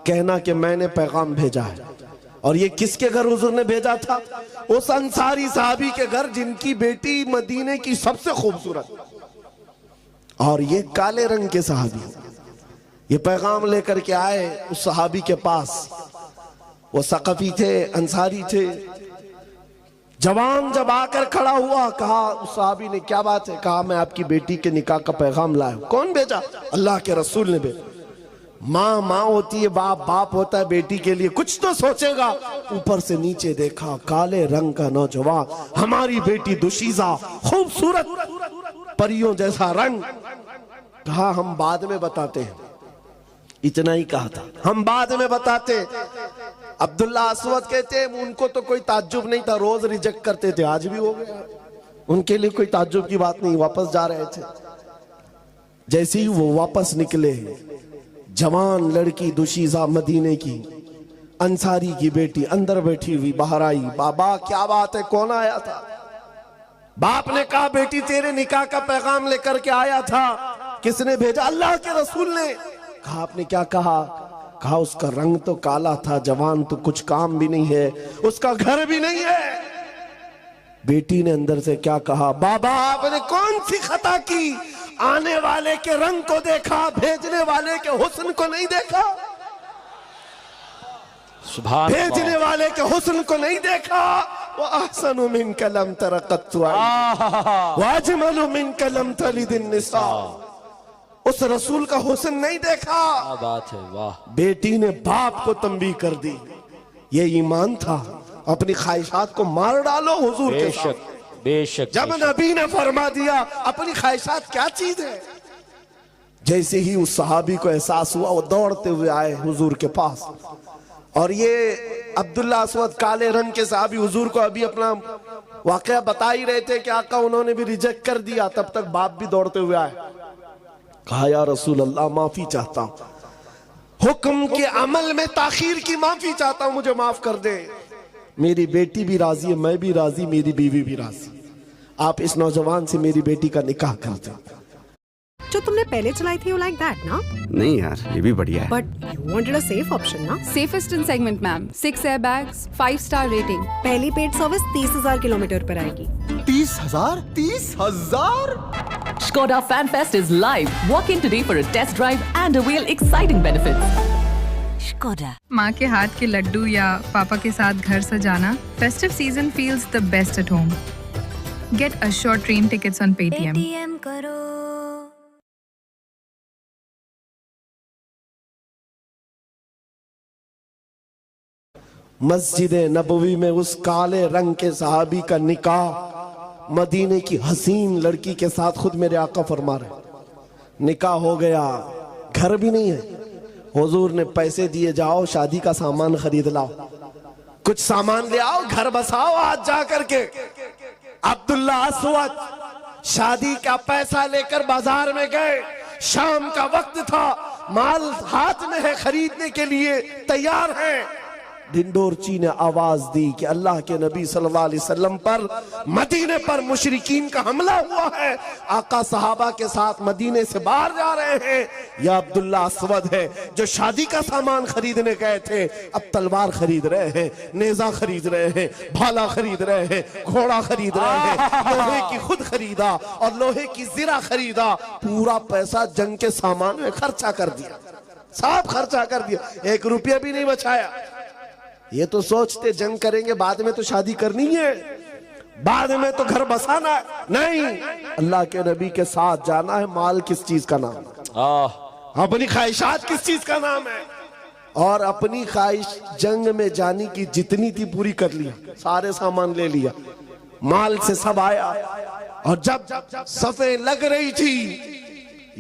कहना कि मैंने पैगाम भेजा है। और ये किसके घर हुजूर ने भेजा था? उस अंसारी साहबी के घर जिनकी बेटी मदीने की सबसे खूबसूरत, और ये काले रंग के साहबी ये पैगाम लेकर के आए उस सहाबी के पास। वो सक़फ़ी थे, अंसारी थे। जवान जब आकर खड़ा हुआ, कहा उस सहाबी ने, क्या बात है? कहा मैं आपकी बेटी के निकाह का पैगाम लाया। कौन भेजा? अल्लाह के रसूल ने भेजा। माँ माँ होती है, बाप बाप होता है, बेटी के लिए कुछ तो सोचेगा। ऊपर से नीचे देखा, काले रंग का नौजवान, हमारी बेटी दुशीजा, खूबसूरत, परियों जैसा रंग। कहा हम बाद में बताते हैं, इतना ही कहा था, हम बाद में बताते। अब्दुल्ला असवद कहते हैं उनको तो कोई ताज्जुब नहीं था, रोज रिजेक्ट करते थे, आज भी हो गया, उनके लिए कोई ताज्जुब की बात नहीं। वापस जा रहे थे, जैसे ही वो वापस निकले, जवान लड़की दुशीजा मदीने की, अंसारी की बेटी अंदर बैठी हुई बाहर आई। बाबा क्या बात है, कौन आया था? बाप ने कहा बेटी तेरे निकाह का पैगाम लेकर के आया था। किसने भेजा? अल्लाह के रसूल ने। कहा आपने क्या कहा? कहा उसका रंग तो काला था, जवान तो कुछ काम भी नहीं है, उसका घर भी नहीं है। बेटी ने अंदर से क्या कहा? बाबा आपने कौन सी खता की? आने वाले के रंग को देखा, भेजने वाले के हुस्न को नहीं देखा। सुभान अल्लाह। भेजने वाले के हुस्न को नहीं देखा। वो अहसनु मिन कलम तरक़त्तु वाजमलु मिन कलम तलिदिन निसा। उस रसूल का हुस्न नहीं देखा। क्या बात है, वाह। बेटी ने बाप को तंबीह कर दी, ये ईमान था। अपनी ख्वाहिशात को मार डालो हुजूर के साथ। बेशक बेशक। जब नबी ने फरमा दिया अपनी ख्वाहिशात क्या चीज है, जैसे ही उस सहाबी को एहसास हुआ, वो दौड़ते हुए आए हुजूर के पास। और ये अब्दुल्ला असवद काले रंग के सहाबी हुजूर को अभी अपना वाकया बता ही रहे थे कि आका उन्होंने भी रिजेक्ट कर दिया। तब तक बाप भी दौड़ते हुए आए। कहा या रसूल अल्लाह माफी चाहता हूं, हुक्म के अमल में ताखीर की माफी चाहता हूं, मुझे माफ कर दे। मेरी बेटी भी राजी है, मैं भी राजी, मेरी बीवी भी राजी। आप इस नौजवान से मेरी बेटी का निकाह कर दो। जो तुमने पहले चलाई थी, you like that, ना? नहीं यार, ये भी बढ़िया है। But you wanted a safe option, ना? Safest in segment, ma'am. 6 airbags, 5-star rating. पहली पेड सर्विस 30,000 किलोमीटर पर आएगी। 30,000? 30,000? Skoda FanFest is live. Walk in today for a test drive and avail exciting benefits. Skoda. माँ के हाथ के लड्डू या पापा के साथ घर सजाना. Festive season feels the best at home. Get assured train tickets on Paytm. मस्जिद नबवी में उस काले रंग के सहाबी का निकाह मदीने की हसीन लड़की के साथ खुद मेरे आका फरमा रहे। निकाह हो गया, घर भी नहीं है। हुजूर ने पैसे दिए, जाओ शादी का सामान खरीद लाओ। कुछ सामान ले आओ, घर बसाओ आज जा करके। अब्दुल्ला अस्वद शादी का पैसा लेकर बाजार में गए। शाम का वक्त था, माल हाथ में है, खरीदने के लिए तैयार हैं। ढिंडोरची ने आवाज दी कि अल्लाह के नबी सल्लल्लाहु अलैहि वसल्लम पर, मदीने पर मुशरिकीन का हमला हुआ है। आका सहाबा के साथ मदीने से बाहर जा रहे हैं। यह अब्दुल्ला अस्वद है जो शादी का सामान खरीदने गए थे, अब तलवार खरीद रहे हैं, नेजा खरीद रहे हैं, भाला खरीद रहे हैं, घोड़ा खरीद रहे हैं, लोहे की खुद खरीदा और लोहे की जिरा खरीदा। पूरा पैसा जंग के सामान में खर्चा कर दिया, सब खर्चा कर दिया, 1 रुपया भी नहीं बचाया। ये तो सोचते जंग करेंगे, बाद में तो शादी करनी है, बाद में तो घर बसाना है। नहीं, अल्लाह के नबी के साथ जाना है। माल किस चीज का नाम है? अपनी ख्वाहिशात किस चीज का नाम है? और अपनी ख्वाहिश जंग में जाने की जितनी थी पूरी कर लिया, सारे सामान ले लिया, माल से सब आया। और जब सफे लग रही थी,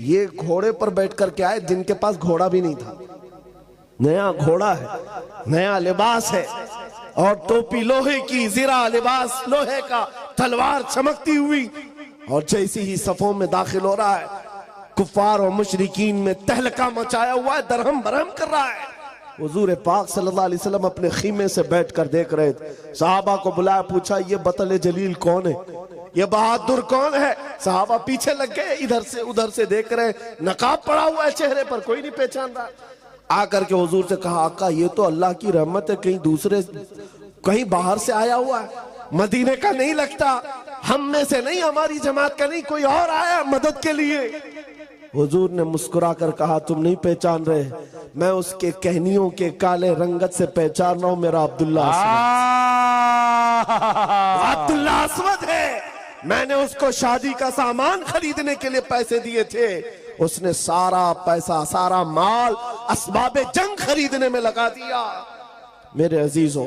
ये घोड़े पर बैठ करके आए जिनके पास घोड़ा भी नहीं था। नया घोड़ा है, नया लिबास है, और टोपी लोहे की, जिरा लिबास लोहे का, तलवार चमकती हुई। और जैसे ही सफों में दाखिल हो रहा है, कुफार और मुशरिकीन में तहलका मचाया हुआ है, दरहम बरहम कर रहा है। हुजूर पाक सल्लल्लाहु अलैहि वसल्लम अपने खीमे से बैठकर देख रहे थे। सहाबा को बुलाया, पूछा ये बतल जलील कौन है, ये बहादुर कौन है? सहाबा पीछे लग गए, इधर से उधर से देख रहे, नकाब पड़ा हुआ है चेहरे पर, कोई नहीं पहचान रहा। आकर के हुजूर से कहा, आका ये तो अल्लाह की रहमत है, कहीं बाहर से आया हुआ है, मदीने का नहीं लगता, हम में से नहीं, हमारी जमात का नहीं, कोई और आया मदद के लिए। हुजूर ने मुस्कुरा कर कहा, तुम नहीं पहचान रहे, मैं उसके कहनियों के काले रंगत से पहचान रहा हूं, मेरा अब्दुल्ला अब्दुल्ला अस्वद है। मैंने उसको शादी का सामान खरीदने के लिए पैसे दिए थे, उसने सारा पैसा, सारा माल असबाबे जंग खरीदने में लगा दिया। मेरे अजीजों,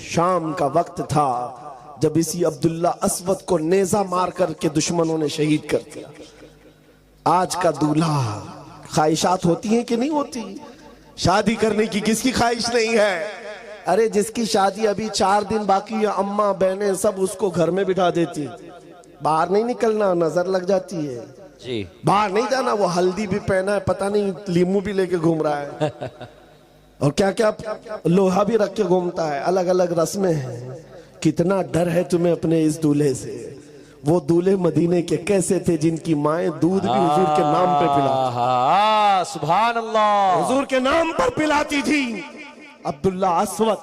शाम का वक्त था जब इसी अब्दुल्ला अस्वद को नेजा मार करके दुश्मनों ने शहीद कर दिया। आज का दूल्हा, ख्वाहिशात होती हैं कि नहीं होती? शादी करने की किसकी ख्वाहिश नहीं है? अरे जिसकी शादी अभी 4 दिन बाकी है, अम्मा बहनें सब उसको घर में बिठा देती, बाहर नहीं निकलना, नजर लग जाती है जी, बाहर नहीं जाना। वो हल्दी भी पहना है, पता नहीं लीमू भी लेके घूम रहा है और क्या क्या लोहा भी रख के घूमता है, अलग अलग रस्में हैं। कितना डर है तुम्हें अपने इस दूल्हे से। वो दूल्हे मदीने के कैसे थे जिनकी माएं दूध भी हुजूर के नाम पे पिलाती, सुभान अल्लाह, हुजूर के नाम पर पिलाती थी। अब्दुल्ला अस्वद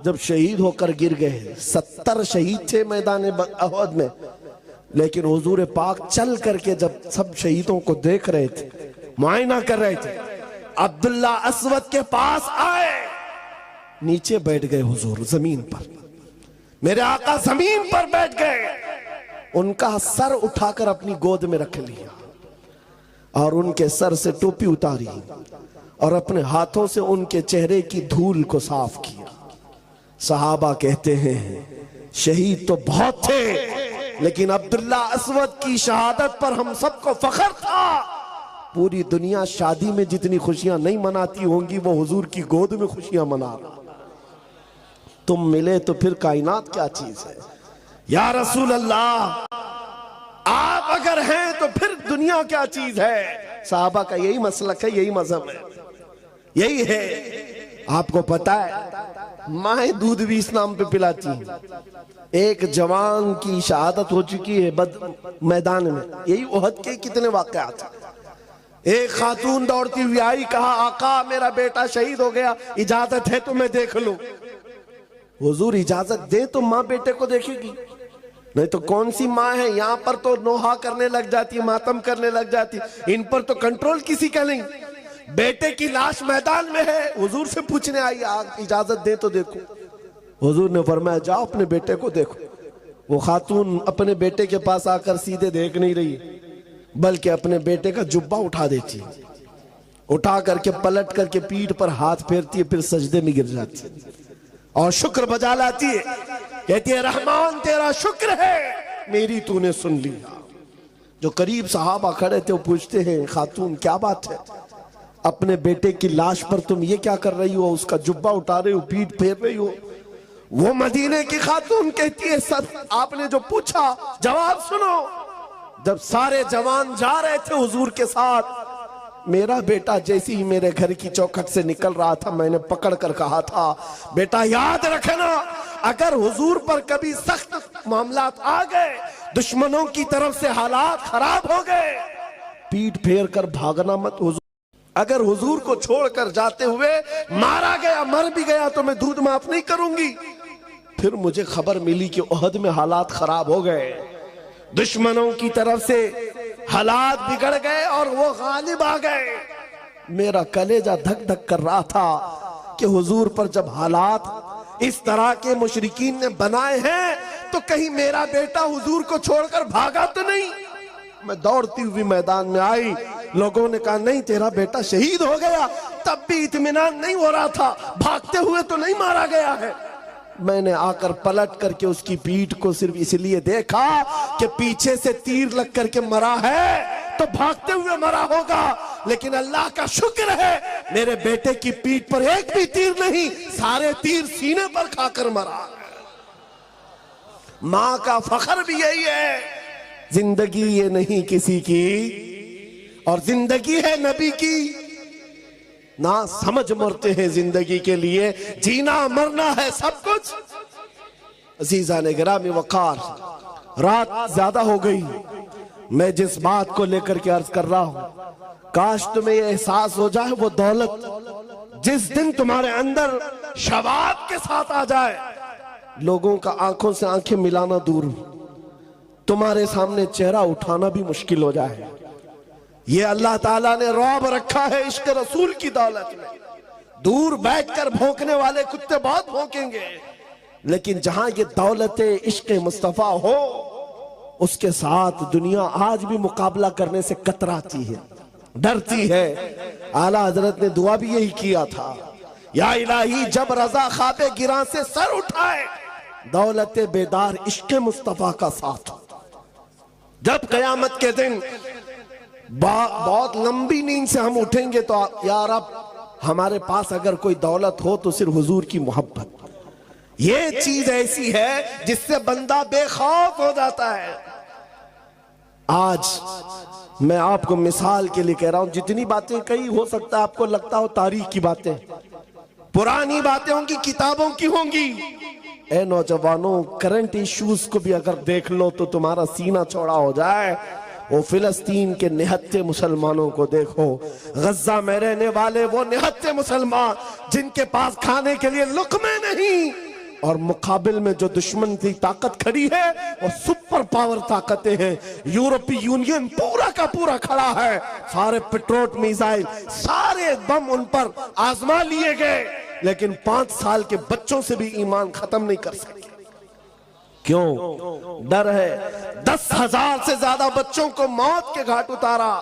जब शहीद होकर गिर गए, 70 शहीद थे मैदान अहद में, लेकिन हुजूर पाक चल करके जब सब शहीदों को देख रहे थे, मुआयना कर रहे थे, अब्दुल्ला अस्वद के पास आए, नीचे बैठ गए हुजूर जमीन पर। मेरे आका जमीन पर बैठ गए, उनका सर उठाकर अपनी गोद में रख लिया और उनके सर से टोपी उतारी और अपने हाथों से उनके चेहरे की धूल को साफ किया। सहाबा कहते हैं शहीद तो बहुत थे, लेकिन अब्दुल्ला अस्वद की शहादत पर हम सबको फख्र था। पूरी दुनिया शादी में जितनी खुशियां नहीं मनाती होंगी, वो हुजूर की गोद में खुशियां मना रहा। तुम मिले तो फिर कायनात क्या चीज है या रसूल अल्लाह, आप अगर हैं तो फिर दुनिया क्या चीज है। साहबा का यही मसलक है, यही मजहब है, यही है। आपको पता है माए दूध भी इस नाम पे पिलाती है। एक जवान की शहादत हो चुकी है मैदान में, यही ओहद के कितने वाकयात हैं। एक खातून दौड़ती हुई आई, कहा आका मेरा बेटा शहीद हो गया, इजाजत है तो मैं देख लूं। हुजूर इजाजत दे तो माँ बेटे को देखेगी, नहीं तो कौन सी माँ है, यहाँ पर तो नोहा करने लग जाती, मातम करने लग जाती, इन पर तो कंट्रोल किसी का नहीं। बेटे की लाश मैदान में है, हुजूर से पूछने आई, आप इजाजत दे तो देखो। हुजूर ने फरमाया जाओ अपने बेटे को देखो। वो खातून अपने बेटे के पास आकर सीधे देख नहीं रही, बल्कि अपने बेटे का जुब्बा उठा देती, उठा करके पलट करके पीठ पर हाथ फेरती है, फिर सजदे में गिर जाती है और शुक्र बजा लाती है, कहती है रहमान तेरा शुक्र है मेरी तूने सुन लिया। जो करीब सहाबा खड़े थे वो पूछते हैं खातून क्या बात है, अपने बेटे की लाश पर तुम ये क्या कर रही हो, उसका जुब्बा उठा रही हो, पीठ फेर रही हो। वो मदीने की खातून कहती है, सर आपने जो पूछा जवाब सुनो। जब सारे जवान जा रहे थे हुजूर के साथ, मेरा बेटा जैसे ही मेरे घर की चौखट से निकल रहा था, मैंने पकड़ कर कहा था, बेटा याद रखना, अगर हुजूर पर कभी सख्त मामलात आ गए, दुश्मनों की तरफ से हालात खराब हो गए, पीठ फेर कर भागना मत। हुजूर अगर हुजूर को छोड़कर जाते हुए मारा गया, मर भी गया, तो मैं दूध माफ नहीं करूंगी। फिर मुझे खबर मिली कि ओहद में हालात खराब हो गए, दुश्मनों की तरफ से हालात बिगड़ गए और वो गालिब आ गए। मेरा कलेजा धक धक कर रहा था कि हुजूर पर जब हालात इस तरह के मुशरिकीन ने बनाए हैं, तो कहीं मेरा बेटा हुजूर को छोड़कर भागा तो नहीं। मैं दौड़ती हुई मैदान में आई, लोगों ने कहा नहीं तेरा बेटा शहीद हो गया। तब भी इत्मीनान नहीं हो रहा था, भागते हुए तो नहीं मारा गया है। मैंने आकर पलट करके उसकी पीठ को सिर्फ इसलिए देखा कि पीछे से तीर लग करके मरा है तो भागते हुए मरा होगा, लेकिन अल्लाह का शुक्र है मेरे बेटे की पीठ पर एक भी तीर नहीं, सारे तीर सीने पर खाकर मरा। मां का फख्र भी यही है, जिंदगी ये नहीं किसी की, और जिंदगी है नबी की। ना समझ मरते हैं जिंदगी के लिए, जीना मरना है सब कुछ। अजीजा ने गिरामी वकार, रात ज्यादा हो गई, मैं जिस बात को लेकर के अर्ज कर रहा हूं, काश तुम्हें यह एहसास हो जाए वो दौलत जिस दिन तुम्हारे अंदर शबाब के साथ आ जाए, लोगों का आंखों से आंखें मिलाना दूर, तुम्हारे सामने चेहरा उठाना भी मुश्किल हो जाए। ये अल्लाह ताला ने रौब रखा है इश्क रसूल की दौलत में। दूर बैठकर भौंकने वाले कुत्ते बहुत भौंकेंगे, लेकिन जहां ये दौलत इश्क मुस्तफा हो, उसके साथ दुनिया आज भी मुकाबला करने से कतराती है, डरती है। आला हजरत ने दुआ भी यही किया था, या इलाही जब रजा ख्वाबे गिरा से सर उठाए, दौलत बेदार इश्क मुस्तफा का साथ। जब कयामत के दिन बहुत लंबी नींद से हम उठेंगे तो यार अब हमारे पास अगर कोई दौलत हो तो सिर्फ हुजूर की मोहब्बत। ये चीज ऐसी है जिससे बंदा बेखौफ हो जाता है। आज मैं आपको मिसाल के लिए कह रहा हूं, जितनी बातें कही हो सकता है आपको लगता हो तारीख की बातें, पुरानी बातें होंगी, किताबों की होंगी। ए नौजवानों, करंट इश्यूज को भी अगर देख लो तो तुम्हारा सीना चौड़ा हो जाए। वो फिलिस्तीन के निहत्थे मुसलमानों को देखो, गज्जा में रहने वाले वो निहत्थे मुसलमान जिनके पास खाने के लिए लुक़मे नहीं, और मुकाबिल में जो दुश्मन की ताकत खड़ी है वो सुपर पावर ताकतें हैं। यूरोपीय यूनियन पूरा का पूरा खड़ा है, सारे पेट्रोल मिसाइल सारे बम उन पर आजमा लिए गए, लेकिन 5 साल के बच्चों से भी ईमान खत्म नहीं कर सके। क्यों? डर है। 10,000 से ज्यादा बच्चों को मौत के घाट उतारा,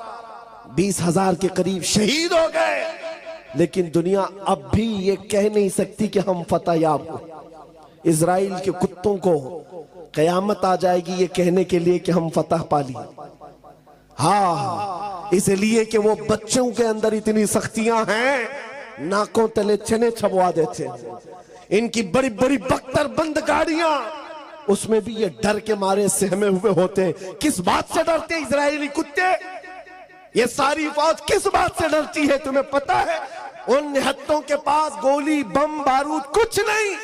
20,000 के करीब शहीद हो गए, लेकिन दुनिया अब भी ये कह नहीं सकती कि हम फतहयाब हो। इजराइल के कुत्तों को कयामत आ जाएगी ये कहने के लिए कि हम फतह पा ली। हाँ, इसलिए कि वो बच्चों के अंदर इतनी सख्तियां हैं, नाकों तले चने छपवा देते, इनकी बड़ी बड़ी बख्तर बंद गाड़ियां, उसमें भी ये डर के मारे सहमे हुए होते। किस बात से डरते इजरायली कुत्ते? ये सारी फौज किस बात से डरती है तुम्हें पता है? उन निहत्तों के पास गोली बम बारूद कुछ नहीं,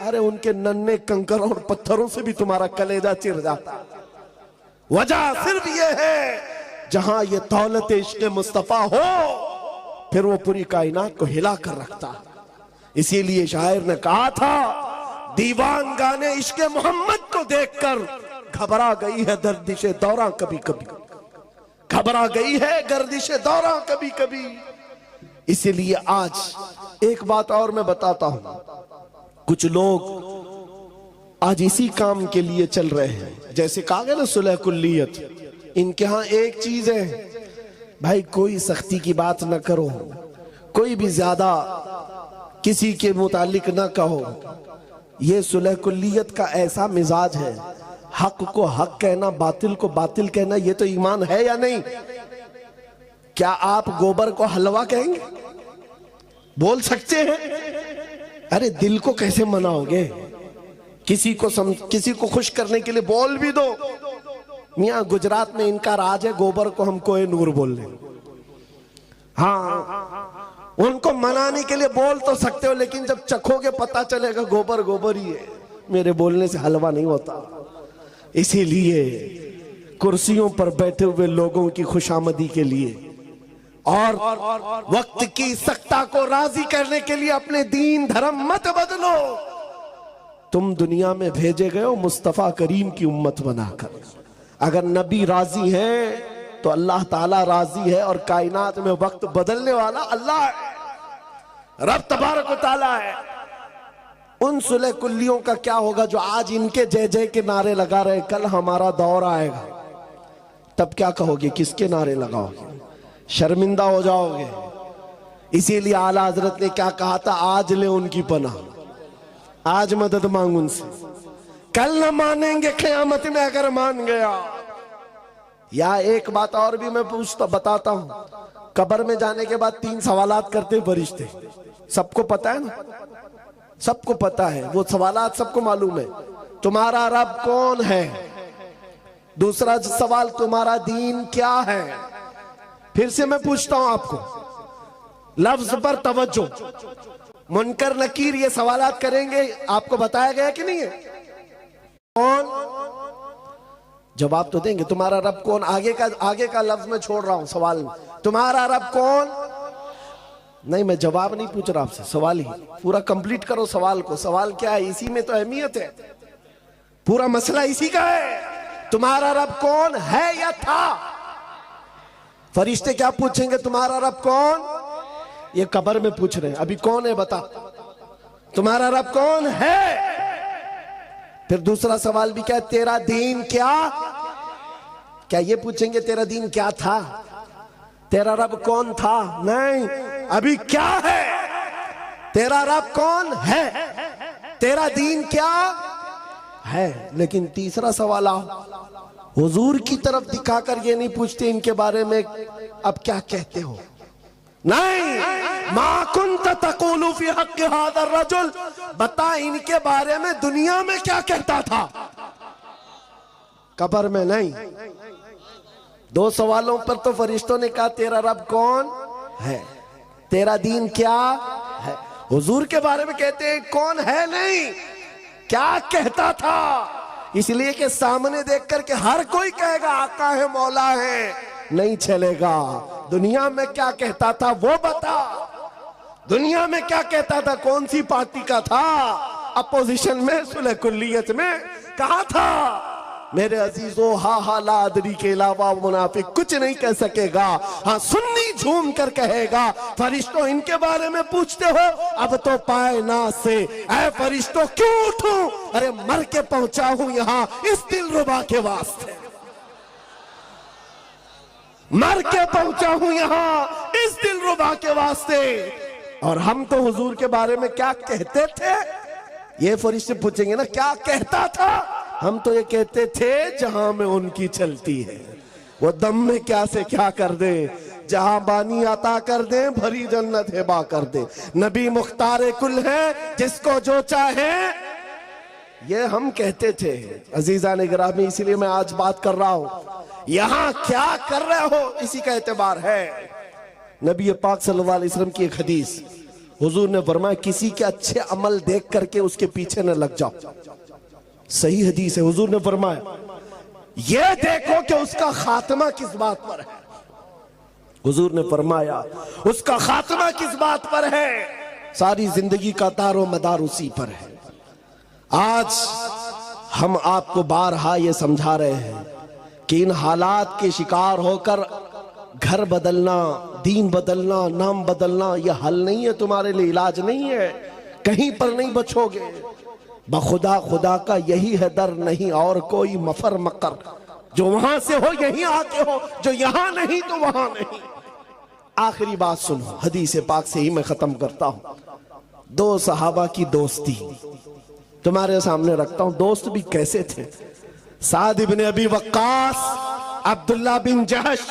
अरे उनके नन्हे कंकरों और पत्थरों से भी तुम्हारा कलेजा चिर जाता। वजह सिर्फ ये है, जहां ये दौलत इश्क़ मुस्तफा हो फिर वो पूरी कायनात को हिला कर रखता। इसीलिए शायर ने कहा था, दीवान गाने इश्क़ मोहम्मद को देखकर घबरा गई है गर्दिशे दौरा कभी कभी, घबरा गई है गर्दिशे दौरा कभी कभी। इसीलिए आज एक बात और मैं बताता हूं, कुछ लोग आज इसी काम के लिए चल रहे हैं, जैसे कहा गया ना सुलह कुल्लियत, इनके यहां एक चीज है भाई, कोई सख्ती की बात न करो, कोई भी ज्यादा किसी के मुतालिक न कहो। ये सुलह कुल्लियत का ऐसा मिजाज है, हक को हक कहना, बातिल को बातिल कहना, ये तो ईमान है या नहीं? क्या आप गोबर को हलवा कहेंगे? बोल सकते हैं? अरे दिल को कैसे मनाओगे? किसी को खुश करने के लिए बोल भी दो। मियाँ गुजरात में इनका राज है, गोबर को हम कोहे नूर बोल रहे। हाँ, उनको मनाने के लिए बोल तो सकते हो, लेकिन जब चखोगे पता चलेगा गोबर गोबर ही है। मेरे बोलने से हलवा नहीं होता। इसीलिए कुर्सियों पर बैठे हुए लोगों की खुशामदी के लिए और वक्त की सख्ता को राजी करने के लिए अपने दीन धर्म मत बदलो। तुम दुनिया में भेजे गए हो मुस्तफा करीम की उम्मत बनाकर। अगर नबी राजी है तो अल्लाह ताला राजी है, और कायनात में वक्त बदलने वाला अल्लाह है, रब तबारक व ताला है। उन सुलह कुल्लियों का क्या होगा जो आज इनके जय जय के नारे लगा रहे? कल हमारा दौर आएगा, तब क्या कहोगे? किसके नारे लगाओगे? शर्मिंदा हो जाओगे। इसीलिए आला हजरत ने क्या कहा था? आज ले उनकी पनाह, आज मदद मांग उनसे, कल न मानेंगे क़यामत में अगर मान गया। या एक बात और भी मैं बताता हूं। कब्र में जाने के बाद 3 सवालात करते फरिश्ते। सबको पता है ना? सबको पता है वो सवालात, सबको मालूम है। तुम्हारा रब कौन है? दूसरा सवाल, तुम्हारा दीन क्या है? फिर से मैं पूछता हूं आपको, लफ्ज पर तवज्जो। मुनकर नकीर ये सवालात करेंगे, आपको बताया गया कि नहीं है? कौन? जवाब तो देंगे। तुम्हारा रब कौन? आगे का लफ्ज मैं छोड़ रहा हूं सवाल में। तुम्हारा रब कौन? नहीं, मैं जवाब नहीं पूछ रहा आपसे, सवाल ही पूरा कंप्लीट करो सवाल को। सवाल क्या है? इसी में तो अहमियत है, पूरा मसला इसी का है। तुम्हारा रब कौन है या था? फरिश्ते क्या पूछेंगे? तुम्हारा रब कौन? ये कब्र में पूछ रहे हैं। अभी कौन है बता? तुम्हारा रब कौन है? फिर दूसरा सवाल भी क्या है? तेरा दीन क्या? क्या ये पूछेंगे तेरा दीन क्या था? तेरा रब कौन था? नहीं, अभी क्या है? तेरा रब कौन है? तेरा दीन क्या है? लेकिन तीसरा सवाल हुजूर की तरफ दिखाकर ये नहीं पूछते इनके बारे में अब क्या कहते हो। नहीं, मा कुंत तक़ूलु फी हक़्क़ि हाज़ा रजुल, बता इनके बारे में दुनिया में क्या कहता था, कब्र में नहीं। 2 सवालों पर तो फरिश्तों ने कहा तेरा रब कौन है, तेरा दीन क्या है। हुजूर के बारे में कहते हैं कौन है, नहीं क्या कहता था। इसलिए कि सामने देख करके हर कोई कहेगा आका है, मौला है, नहीं चलेगा। दुनिया में क्या कहता था वो बता। दुनिया में क्या कहता था? कौन सी पार्टी का था? अपोजिशन में, सुलह कुल्लियत में कहा था? मेरे अजीजों, हा हा ला अदरी के अलावा मुनाफिक कुछ नहीं कह सकेगा। हाँ, सुन्नी झूम कर कहेगा। फरिश्तों इनके बारे में पूछते हो, अब तो पाए ना से ऐ फरिश्तों क्यों उठूं? अरे मर के पहुंचा हूं यहाँ इस दिलरुबा के वास्ते, मर के पहुंचा हूं यहाँ इस दिलरुबा के वास्ते। और हम तो हुजूर के बारे में क्या कहते थे? ये फरिश्ते पूछेंगे ना क्या कहता था? हम तो ये कहते थे जहां में उनकी चलती है वो दम में क्या से क्या कर दे, जहां बानी अता कर दे, भरी जन्नत हिबा कर दे। नबी मुख्तार कुल है, जिसको जो चाहे ये हम कहते थे। अजीजा ने गिरामी, इसीलिए मैं आज बात कर रहा हूं। यहां क्या कर रहे हो इसी का एतबार है। नबी पाक सल्लल्लाहु अलैहि वसल्लम की एक हदीस, हुजूर ने फरमाया किसी के अच्छे अमल देख करके उसके पीछे न लग जाओ। सही हदीस है। हुजूर ने फरमाया ये देखो कि उसका खात्मा किस बात पर है। हुजूर ने फरमाया उसका खात्मा किस बात पर है। सारी जिंदगी का तारो मदार उसी पर है। आज हम आपको बारहा ये समझा रहे हैं कि इन हालात के शिकार होकर घर बदलना, दीन बदलना, नाम बदलना यह हल नहीं है, तुम्हारे लिए इलाज नहीं है, कहीं पर नहीं बचोगे। बखुदा खुदा का यही है दर, नहीं और कोई मफर मकर। जो वहां से हो यहीं आके हो, जो यहां नहीं तो वहां नहीं। आखिरी बात सुनो, हदीस पाक से ही मैं खत्म करता हूं। 2 सहाबा की दोस्ती तुम्हारे सामने रखता हूं। दोस्त भी कैसे थे? साद इब्न अबी वक्कास, अब्दुल्ला बिन जहश,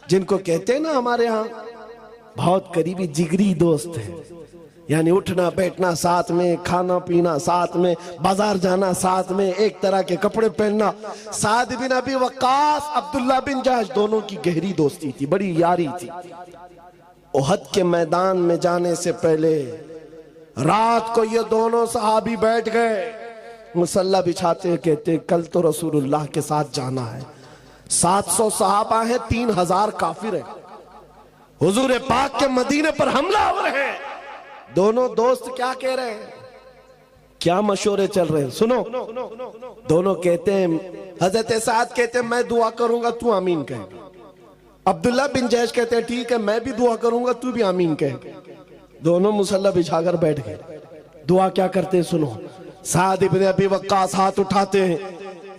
जिनको कहते हैं ना हमारे यहां बहुत करीबी जिगरी दोस्त है। यानी उठना बैठना साथ में, खाना पीना साथ में, बाजार जाना साथ में, एक तरह के कपड़े पहनना। साद बिन अबी वक्कास, अब्दुल्ला बिन जहश, दोनों की गहरी दोस्ती थी, बड़ी यारी थी। उहद के मैदान में जाने से पहले रात को ये दोनों सहाबी बैठ गए, मुसल्ला बिछाते, कहते कल तो रसूलुल्लाह के साथ जाना है। 700 सहाबा हैं, 3000 काफिर हैं, हुजूर पाक के मदीने पर हमला हो रहे हैं। दोनों दोस्त क्या कह रहे हैं, क्या मशवरे चल रहे हैं, सुनो। दोनों कहते हैं, हजरत साद कहते हैं मैं दुआ करूंगा तू आमीन कह। अब्दुल्ला बिन जैश कहते हैं ठीक है मैं भी दुआ करूंगा तू भी आमीन कह। दोनों मुसल्ला बिछाकर बैठ गए। दुआ क्या करते हैं सुनो। साद इब्न अबी वक्कास हाथ उठाते हैं,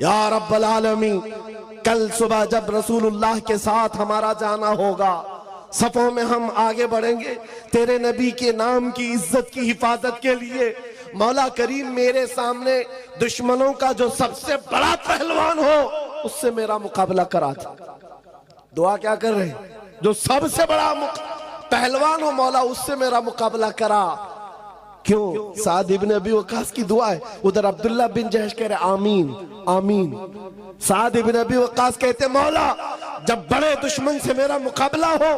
या रब्बल आलमीन, कल सुबह जब रसूलुल्लाह के साथ हमारा जाना होगा, सफों में हम आगे बढ़ेंगे तेरे नबी के नाम की इज्जत की हिफाजत के लिए। मौला करीम मेरे सामने दुश्मनों का जो सबसे बड़ा पहलवान हो उससे मेरा मुकाबला करा था। दुआ क्या कर रहे हैं, जो सबसे बड़ा पहलवान हो मौला उससे मेरा मुकाबला करा। क्यों? साद इब्न अबी वक्कास की दुआ है। उधर अब्दुल्ला बिन जहश कह रहे आमीन आमीन। साद इब्न अबी वक्कास कहते मौला जब बड़े दुश्मन से मेरा मुकाबला हो,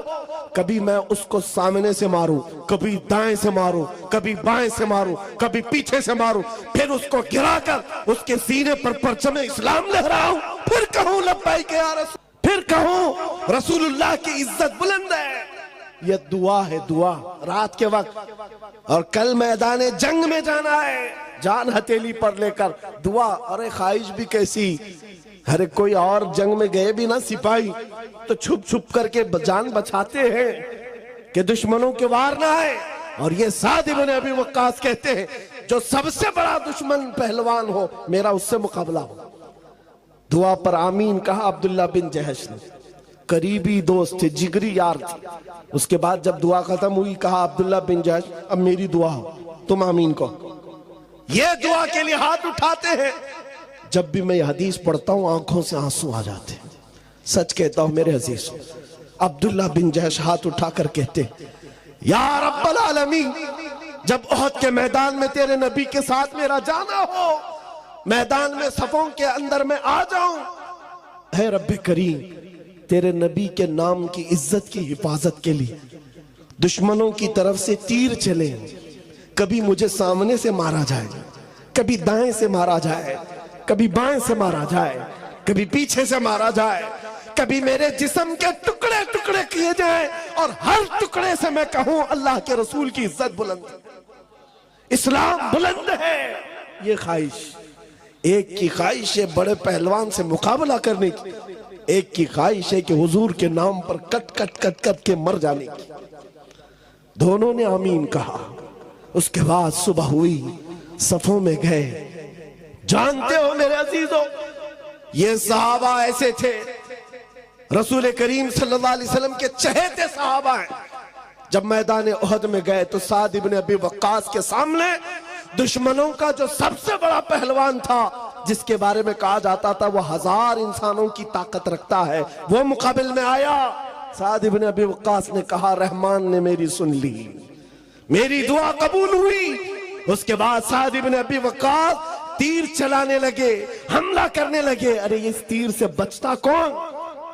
कभी मैं उसको सामने से मारूं, कभी दाएं से मारूं, कभी बाएं से मारूं, कभी पीछे से मारूं, फिर उसको गिराकर उसके सीने पर परचम इस्लाम लहराऊं, फिर कहूं लब्बैक या रसूल, फिर कहूं रसूलुल्लाह की इज्जत बुलंद है। यह दुआ है, दुआ रात के वक्त। और कल मैदान जंग में जाना है, जान हथेली पर लेकर। दुआ, अरे ख्वाहिश भी कैसी, अरे कोई और जंग में गए भी ना सिपाही तो छुप छुप करके जान बचाते हैं कि दुश्मनों के वार ना आए। और ये साद इब्न अबी वक्कास कहते हैं जो सबसे बड़ा दुश्मन पहलवान हो मेरा उससे मुकाबला हो। दुआ पर आमीन कहा अब्दुल्ला बिन जहश ने, करीबी दोस्त थे, जिगरी यार थे। उसके बाद जब दुआ खत्म हुई कहा अब्दुल्ला बिन जहश अब मेरी दुआ हो, तुम आमीन कहो। ये दुआ के लिए हाथ उठाते हैं। जब भी मैं ये हदीस पढ़ता हूं आंखों से आंसू आ जाते हैं, सच कहता हूं मेरे अजीज। अब्दुल्ला बिन जहश हाथ उठाकर कहते या रब्बल आलमीन, जब उहद के मैदान में तेरे नबी के साथ मेरा जाना हो, मैदान में सफों के अंदर मैं आ जाऊं, है रब्बे करीम तेरे नबी के नाम की इज्जत की हिफाजत के लिए दुश्मनों की तरफ से तीर चले, कभी मुझे सामने से मारा जाए, कभी दाएं से मारा जाए, कभी बाएं से मारा जाए, कभी पीछे से मारा जाए, कभी मेरे जिस्म के टुकड़े टुकड़े किए जाए और हर टुकड़े से मैं कहूं अल्लाह के रसूल की इज्जत बुलंद है, इस्लाम बुलंद है। ये ख्वाहिश, एक की ख्वाहिश है बड़े पहलवान से मुकाबला करने की, एक की ख्वाहिश है कि हुजूर के नाम पर कट कट कट कट के मर जाने की। दोनों ने आमीन कहा। उसके बाद सुबह हुई, सफों में गए। जानते हो मेरे अजीजों, ये सहाबा ऐसे थे, रसूल करीम सल्लल्लाहु अलैहि वसल्लम के चहेते सहाबा हैं। जब मैदान उहद में गए तो साद इब्न अबी वक्कास के सामने दुश्मनों का जो सबसे बड़ा पहलवान था, जिसके बारे में कहा जाता था वो 1000 इंसानों की ताकत रखता है, वो मुकाबिल में आया। साद इब्न अबी वक्कास ने कहा रहमान ने मेरी सुन ली, मेरी दुआ कबूल हुई। उसके बाद साद इब्न अबी वक्कास तीर चलाने लगे, हमला करने लगे। अरे इस तीर से बचता कौन?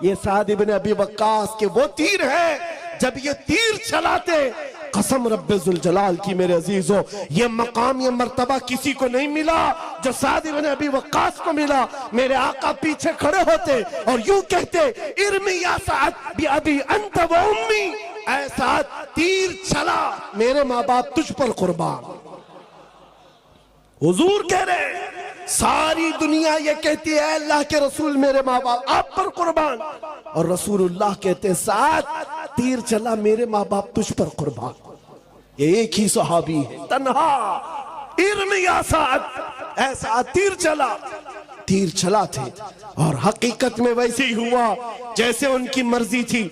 ये साद इब्न अबी वक्कास के वो तीर है। जब ये तीर चलाते, कसम रब्बे जुल जलाल की मेरे अजीजों, ये मकाम ये मर्तबा किसी को नहीं मिला जो साद इब्न अबी वक्कास को मिला। मेरे आका पीछे खड़े होते और यूं कहते इर्मी या साद बि अबी अंत व उम्मी, ऐ साद तीर चला, मेरे माँ बाप तुझ पर कुर्बान। हुजूर कह रहे, सारी दुनिया ये कहती है अल्लाह के रसूल मेरे माँ बाप आप पर कुर्बान, और रसूलुल्लाह कहते साथ तीर चला, मेरे माँ बाप तुझ पर कुर्बान। ये एक ही सहाबी है, तन्हा इर्मिया साद, ऐसा तीर चला। तीर चला थे और हकीकत में वैसे ही हुआ जैसे उनकी मर्जी थी।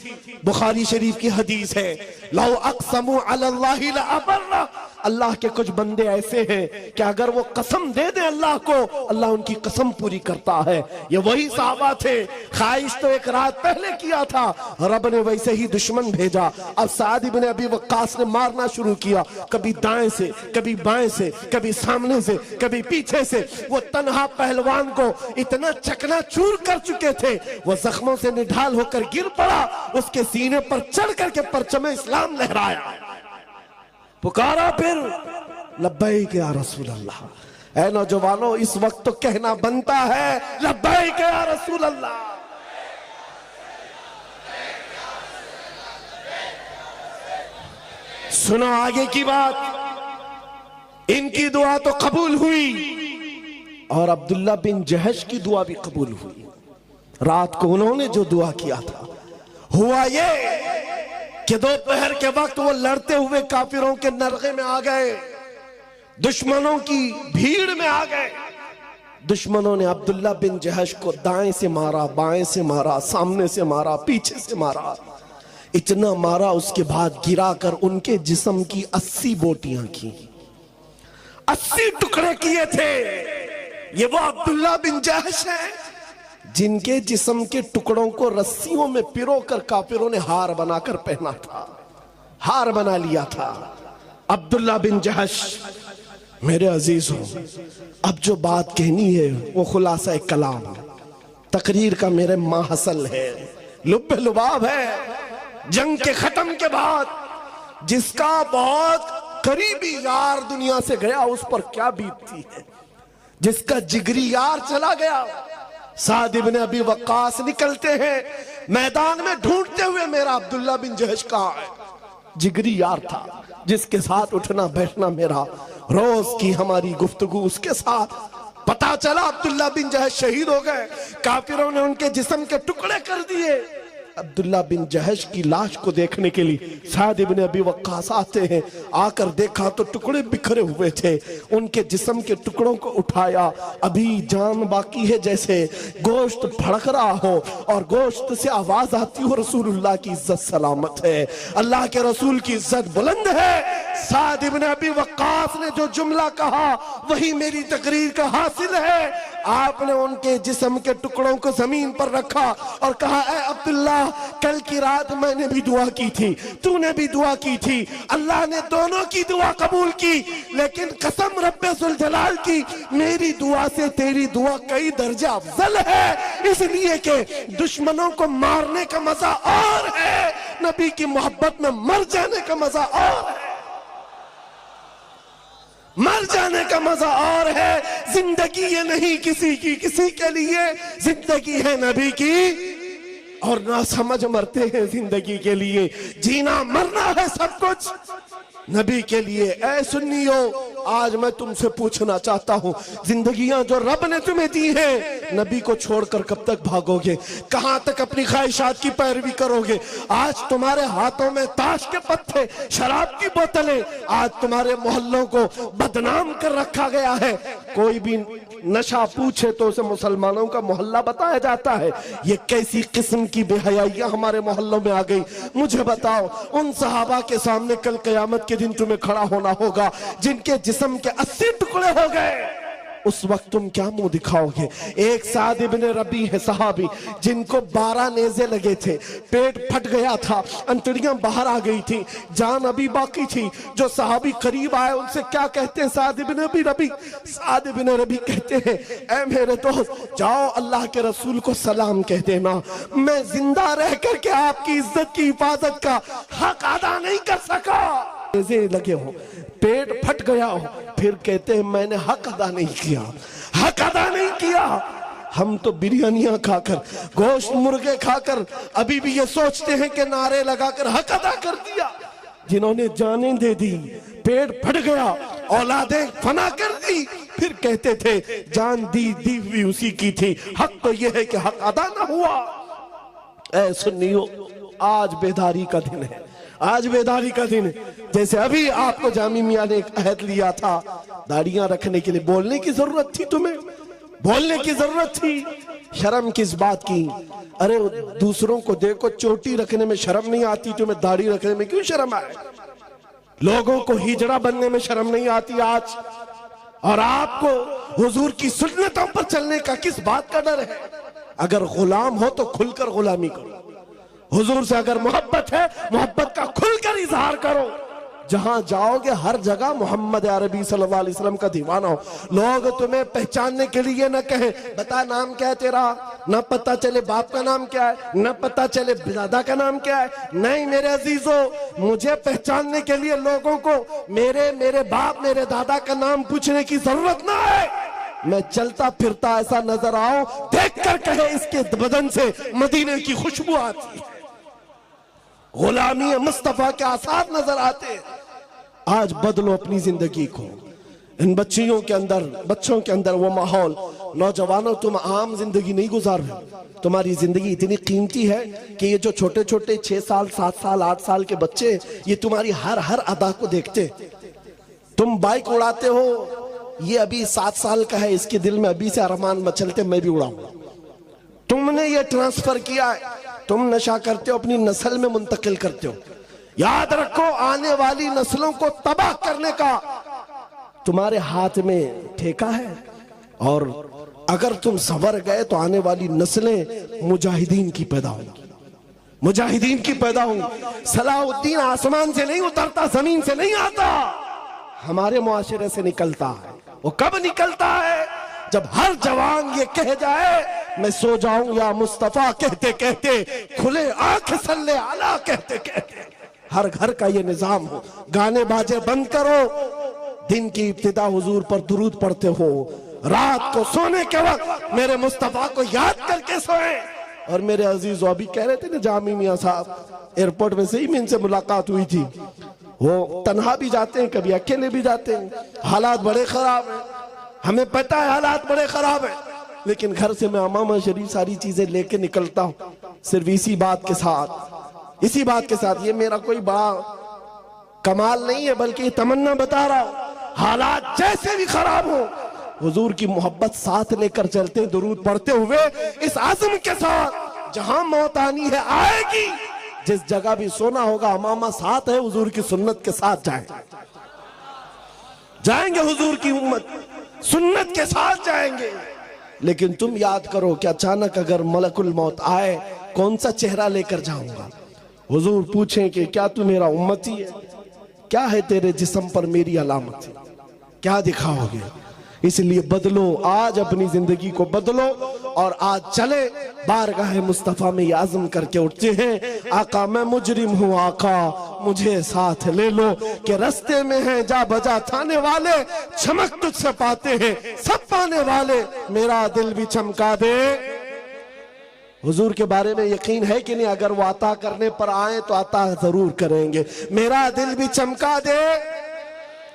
बुखारी शरीफ की हदीस है, लौ अक़समू अलल्लाहि लअबर्रा, अल्लाह के कुछ बंदे ऐसे हैं कि अगर वो कसम दे दे अल्लाह को, अल्लाह उनकी कसम पूरी करता है। ये वही सहाबा थे। ख्वाहिश तो एक रात पहले किया था, रब ने वैसे ही दुश्मन भेजा। अब साद इब्ने अबी वक्कास ने मारना शुरू किया, कभी दाएं से, कभी बाएं से, कभी सामने से, कभी पीछे से। वो तन्हा पहलवान को इतना चकनाचूर कर चुके थे, वो जख्मों से निढाल होकर गिर पड़ा, उसके सीने पर चढ़ करके परचम इस्लाम लहराया, पुकारा फिर लब्बैक या रसूल अल्लाह। ऐ नौजवानों, इस वक्त तो कहना बनता है लब्बैक या रसूल अल्लाह। सुनो आगे की बात। इनकी दुआ तो कबूल हुई और अब्दुल्ला बिन जहश की दुआ भी कबूल हुई। रात को उन्होंने जो दुआ किया था, हुआ ये कि दोपहर के वक्त वो लड़ते हुए काफिरों के नरगे में आ गए, दुश्मनों की भीड़ में आ गए। दुश्मनों ने अब्दुल्ला बिन जहश को दाएं से मारा, बाएं से मारा, सामने से मारा, पीछे से मारा। इतना मारा, उसके बाद गिराकर उनके जिस्म की 80 बोटियां की, 80 टुकड़े किए थे। ये वो अब्दुल्ला बिन जहश है जिनके जिस्म के टुकड़ों को रस्सियों में पिरोकर काफिरों ने हार बनाकर पहना था, हार बना लिया था। अब्दुल्ला बिन जहश। मेरे अजीजों, अब जो बात कहनी है वो खुलासा कलाम, तकरीर का मेरे माहसल है, लुब्बे लुबाब है। जंग के खत्म के बाद जिसका बहुत करीबी यार दुनिया से गया, उस पर क्या बीतती है। जिसका जिगरी यार चला गया, साद इब्ने अबी वक्कास निकलते हैं मैदान में ढूंढते हुए, मेरा अब्दुल्ला बिन जहश कहां है। जिगरी यार था, जिसके साथ उठना बैठना मेरा रोज की हमारी गुफ्तगू उसके साथ। पता चला अब्दुल्ला बिन जहश शहीद हो गए, काफिरों ने उनके जिस्म के टुकड़े कर दिए। अब्दुल्ला बिन जहश की लाश को देखने के लिए साद इब्ने अबी वक्कास आते हैं। आकर देखा तो टुकड़े बिखरे हुए थे। उनके जिस्म के टुकड़ों को उठाया, अभी जान बाकी है, जैसे गोश्त फड़क रहा हो और गोश्त से आवाज आती हो, रसूलुल्लाह की इज्जत सलामत है, अल्लाह के रसूल की इज्जत बुलंद है। साद इब्ने अबी वक्कास ने जो जुमला कहा वही मेरी तकरीर का हासिल है। आपने उनके जिस्म के टुकड़ों को जमीन पर रखा और कहा, ऐ अब्दुल्ला, कल की रात मैंने भी दुआ की थी, तूने भी दुआ की थी, अल्लाह ने दोनों की दुआ कबूल की, लेकिन कसम रब्बे जुल जलाल की, मेरी दुआ से तेरी दुआ कई दर्जा अफजल है, इसलिए कि दुश्मनों को मारने का मजा और है, नबी की मोहब्बत में मर जाने का मजा और है। मर जाने का मजा और है। जिंदगी ये नहीं किसी की किसी के लिए, जिंदगी है नबी की और ना समझ मरते हैं जिंदगी के लिए। जीना मरना है सब कुछ नबी के लिए। ऐ सुन्नियो, आज मैं तुमसे पूछना चाहता हूं, जिंदगियां जो रब ने तुम्हें दी हैं, नबी को छोड़कर कब तक भागोगे? कहां तक अपनी ख्वाहिशात की पैरवी करोगे? आज तुम्हारे हाथों में ताश के पत्ते, शराब की बोतलें, आज तुम्हारे मोहल्लों को बदनाम कर रखा गया है। कोई भी नशा पूछे तो उसे मुसलमानों का मोहल्ला बताया जाता है। ये कैसी किस्म की बेहयाइयां हमारे मोहल्लों में आ गई। मुझे बताओ, उन सहाबा के सामने कल कयामत के दिन तुम्हें खड़ा होना होगा जिनके जिस्म के 80 टुकड़े हो गए, उस वक्त तुम क्या मुंह दिखाओगे? एक साद इब्ने रबी है सहाबी, जिनको 12 नेज़े लगे थे, पेट फट गया था, अंतड़ियां बाहर आ गई थी, जान अभी बाकी थी। जो सहाबी करीब आए उनसे क्या कहते हैं? साद इब्ने रबी, साद इब्ने रबी कहते हैं, ऐ मेरे दोस्त, जाओ अल्लाह के रसूल को सलाम कह देना, मैं जिंदा रह करके आपकी इज्जत की हिफाजत का हक अदा नहीं कर सका। नेज़े लगे हो, पेट फट गया हो, फिर कहते हैं मैंने हक अदा नहीं किया, हक अदा नहीं किया। हम तो बिरयानियां खाकर, गोश्त मुर्गे खाकर अभी भी ये सोचते हैं कि नारे लगाकर हक अदा कर दिया। जिन्होंने जानें दे दी, पेट फट गया, औलादें फना कर दी, फिर कहते थे जान दी हुई उसी की थी, हक तो ये है कि हक अदा ना हुआ। ऐ सुन्नियो, आज बेदारी का दिन है, आज बेदारी का दिन है। जैसे अभी आपको जामी मियां ने एक अहद लिया था दाढ़ियां रखने के लिए, बोलने की जरूरत थी, तुम्हें बोलने की जरूरत थी, शर्म किस बात की? अरे दूसरों को देखो चोटी रखने में शर्म नहीं आती, तुम्हें दाढ़ी रखने में क्यों शर्म आए? लोगों को हिजड़ा बनने में शर्म नहीं आती आज, और आपको हुजूर की सुन्नतों पर चलने का किस बात का डर है? अगर गुलाम हो तो खुलकर गुलामी करो, हुजूर से अगर मोहब्बत है, मोहब्बत का खुलकर इजहार करो। जहां जाओगे हर जगह मोहम्मद अरबी सल्लल्लाहु अलैहि वसल्लम का दीवाना हो। लोग तुम्हें पहचानने के लिए न कहें बता नाम क्या है तेरा, न पता चले बाप का नाम क्या है, न पता चले दादा का नाम क्या है। नहीं मेरे अजीजों, मुझे पहचानने के लिए लोगों को मेरे बाप मेरे दादा का नाम पूछने की जरूरत ना है। मैं चलता फिरता ऐसा नजर आओ, देख कर कहे इसके बदन से मदीने की खुशबू आती है, गुलामी मुस्तफा के आसार नजर आते हैं। आज बदलो अपनी जिंदगी को। इन बच्चों के अंदर वो माहौल। नौजवानों, तुम आम जिंदगी नहीं गुजार रहे, तुम्हारी जिंदगी इतनी कीमती है कि ये जो छोटे छोटे 6 साल 7 साल 8 साल के बच्चे, ये तुम्हारी हर अदा को देखते। तुम बाइक उड़ाते हो, ये अभी 7 साल का है, इसके दिल में अभी से अरमान मचलते मैं भी उड़ाऊंगा। तुमने ये ट्रांसफर किया है, तुम नशा करते हो, अपनी नस्ल में मुंतकिल करते हो। याद रखो, आने वाली नस्लों को तबाह करने का तुम्हारे हाथ में ठेका है, और अगर तुम संवर गए तो आने वाली नस्लें मुजाहिदीन की पैदा होंगी, मुजाहिदीन की पैदा होंगी। सलाहुद्दीन आसमान से नहीं उतरता, जमीन से नहीं आता, हमारे मुआशरे से निकलता है। वो कब निकलता है? जब हर जवान ये कह जाए मैं सो जाऊं या मुस्तफा कहते कहते, खुले आंख सल्ले आला कहते कहते। हर घर का ये निजाम हो। गाने बाजे बंद करो, दिन की इब्तिदा हुजूर पर दुरूद पढ़ते हो, रात को सोने के वक्त मेरे मुस्तफा को याद करके सोए। और मेरे अजीजों, अभी कह रहे थे ना जामी मियां साहब, एयरपोर्ट में से ही इनसे मुलाकात हुई थी। वो तन्हा भी जाते हैं, कभी अकेले भी जाते हैं। हालात बड़े खराब हैं, हमें पता है हालात बड़े खराब हैं, लेकिन घर से मैं अमामा शरीफ सारी चीजें लेके निकलता हूँ, सिर्फ इसी बात के साथ। ये मेरा कोई बड़ा कमाल नहीं है, बल्कि तमन्ना बता रहा हूँ। हालात जैसे भी खराब हो, हुजूर की मोहब्बत साथ लेकर चलते, दुरूद पढ़ते हुए, इस आज़म के साथ जहां मौत आनी है आएगी। जिस जगह भी सोना होगा, अमामा साथ है, हुजूर की सुन्नत के साथ जाएंगे, हुजूर की उम्मत सुन्नत के साथ जाएंगे। लेकिन तुम याद करो कि अचानक अगर मलकुल मौत आए, कौन सा चेहरा लेकर जाऊंगा? हुजूर पूछें कि क्या तू मेरा उम्मती है? क्या है तेरे जिस्म पर मेरी अलामत? क्या दिखाओगे? इसलिए बदलो, आज अपनी जिंदगी को बदलो, और आज चले बारगाह मुस्तफा में ये आज़म करके उठते हैं, आका मैं मुजरिम हूँ, आका मुझे साथ ले लो, कि रास्ते में है जा बजा थाने वाले, चमक तुझसे पाते हैं सब पाने वाले, मेरा दिल भी चमका दे। हुजूर के बारे में यकीन है कि नहीं? अगर वो अता करने पर आए तो अता जरूर करेंगे। मेरा दिल भी चमका दे,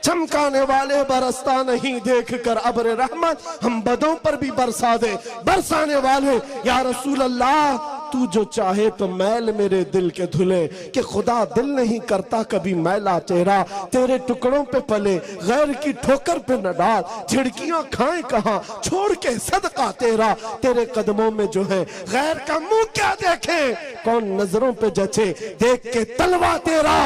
चमकाने वाले बरसता नहीं देख कर अब्र रहमत, हम बदों पर भी बरसा दे। बरसाने वाले या रसूल अल्लाह, तू जो चाहे तो मैल मेरे दिल के धुले, कि खुदा दिल नहीं करता कभी मैला तेरा, तेरे टुकड़ों पे पले गैर की ठोकर पे न डाल, झिड़कियां खाएं कहां छोड़ के सदका तेरा, तेरे कदमों में जो है गैर का मुंह क्या देखे, कौन नजरों पे जचे देख के तलवा तेरा।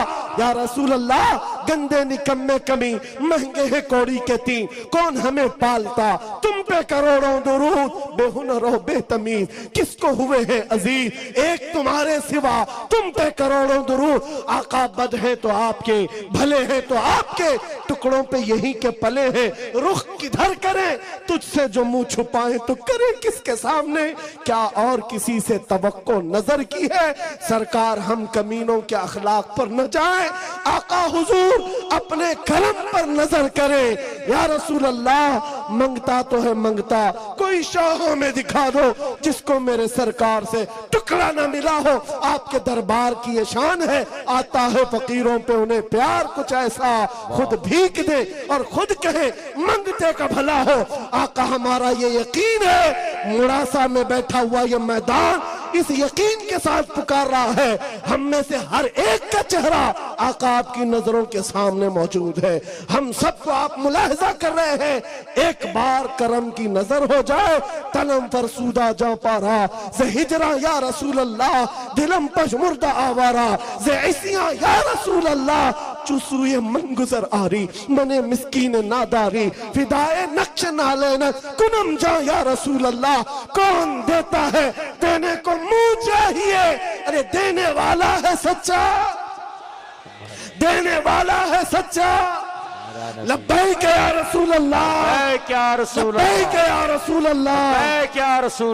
या रसूल अल्लाह, गंदे निकम्मे कमी महंगे है कौड़ी के तीन, कौन हमें पालता, तुम पे करोड़ों दुरूद, बेहुनर हो बेतमीज किसको हुए हैं अजीज, एक तुम्हारे सिवा तुम पे करोड़ों दुरूद। आका बद है तो आपके, भले हैं तो आपके, टुकड़ों पे यही के पले हैं, रुख किधर करें तुझसे जो मुंह छुपाए तो करें किसके सामने, क्या और किसी से तवक्को नजर की है, सरकार हम कमीनों के अखलाक पर न जाए, आका हुजूर अपने कलम पर नजर करें। या रसूल अल्लाह, मंगता तो है मंगता, कोई शाहों में दिखा दो जिसको मेरे सरकार से टुकड़ा ना मिला हो। आपके दरबार की ये शान है, आता है फकीरों पे उन्हें प्यार कुछ ऐसा, खुद भीख दे और खुद कहे मंगते का भला हो। आका हमारा ये यकीन है, मुरासा में बैठा हुआ ये मैदान इस यकीन के साथ पुकार रहा है, हम में से हर एक का चेहरा आका आपकी नजरों के सामने मौजूद है, हम सबको आप मुलाहिजा कर रहे हैं। एक बार करम की नजर हो जाए, तलम फरसूदा जा पारा, से हिजरा या रसूल अल्लाह, दिलम पशमुर्दा आवारा, से ऐसियां या रसूल अल्लाह, चुसूए मन गुजर आरी मने मिस्कीन नादारी फिदाए नक्श नाले न कुनम जा या रसूल अल्लाह। कौन देता है देने को मुंह चाहिए, अरे देने वाला है सच्चा, देने वाला है सच्चा। लब्बैक या रसूल अल्लाह, क्या रसूल लब्बैक या रसूल अल्लाह। क्या रसूल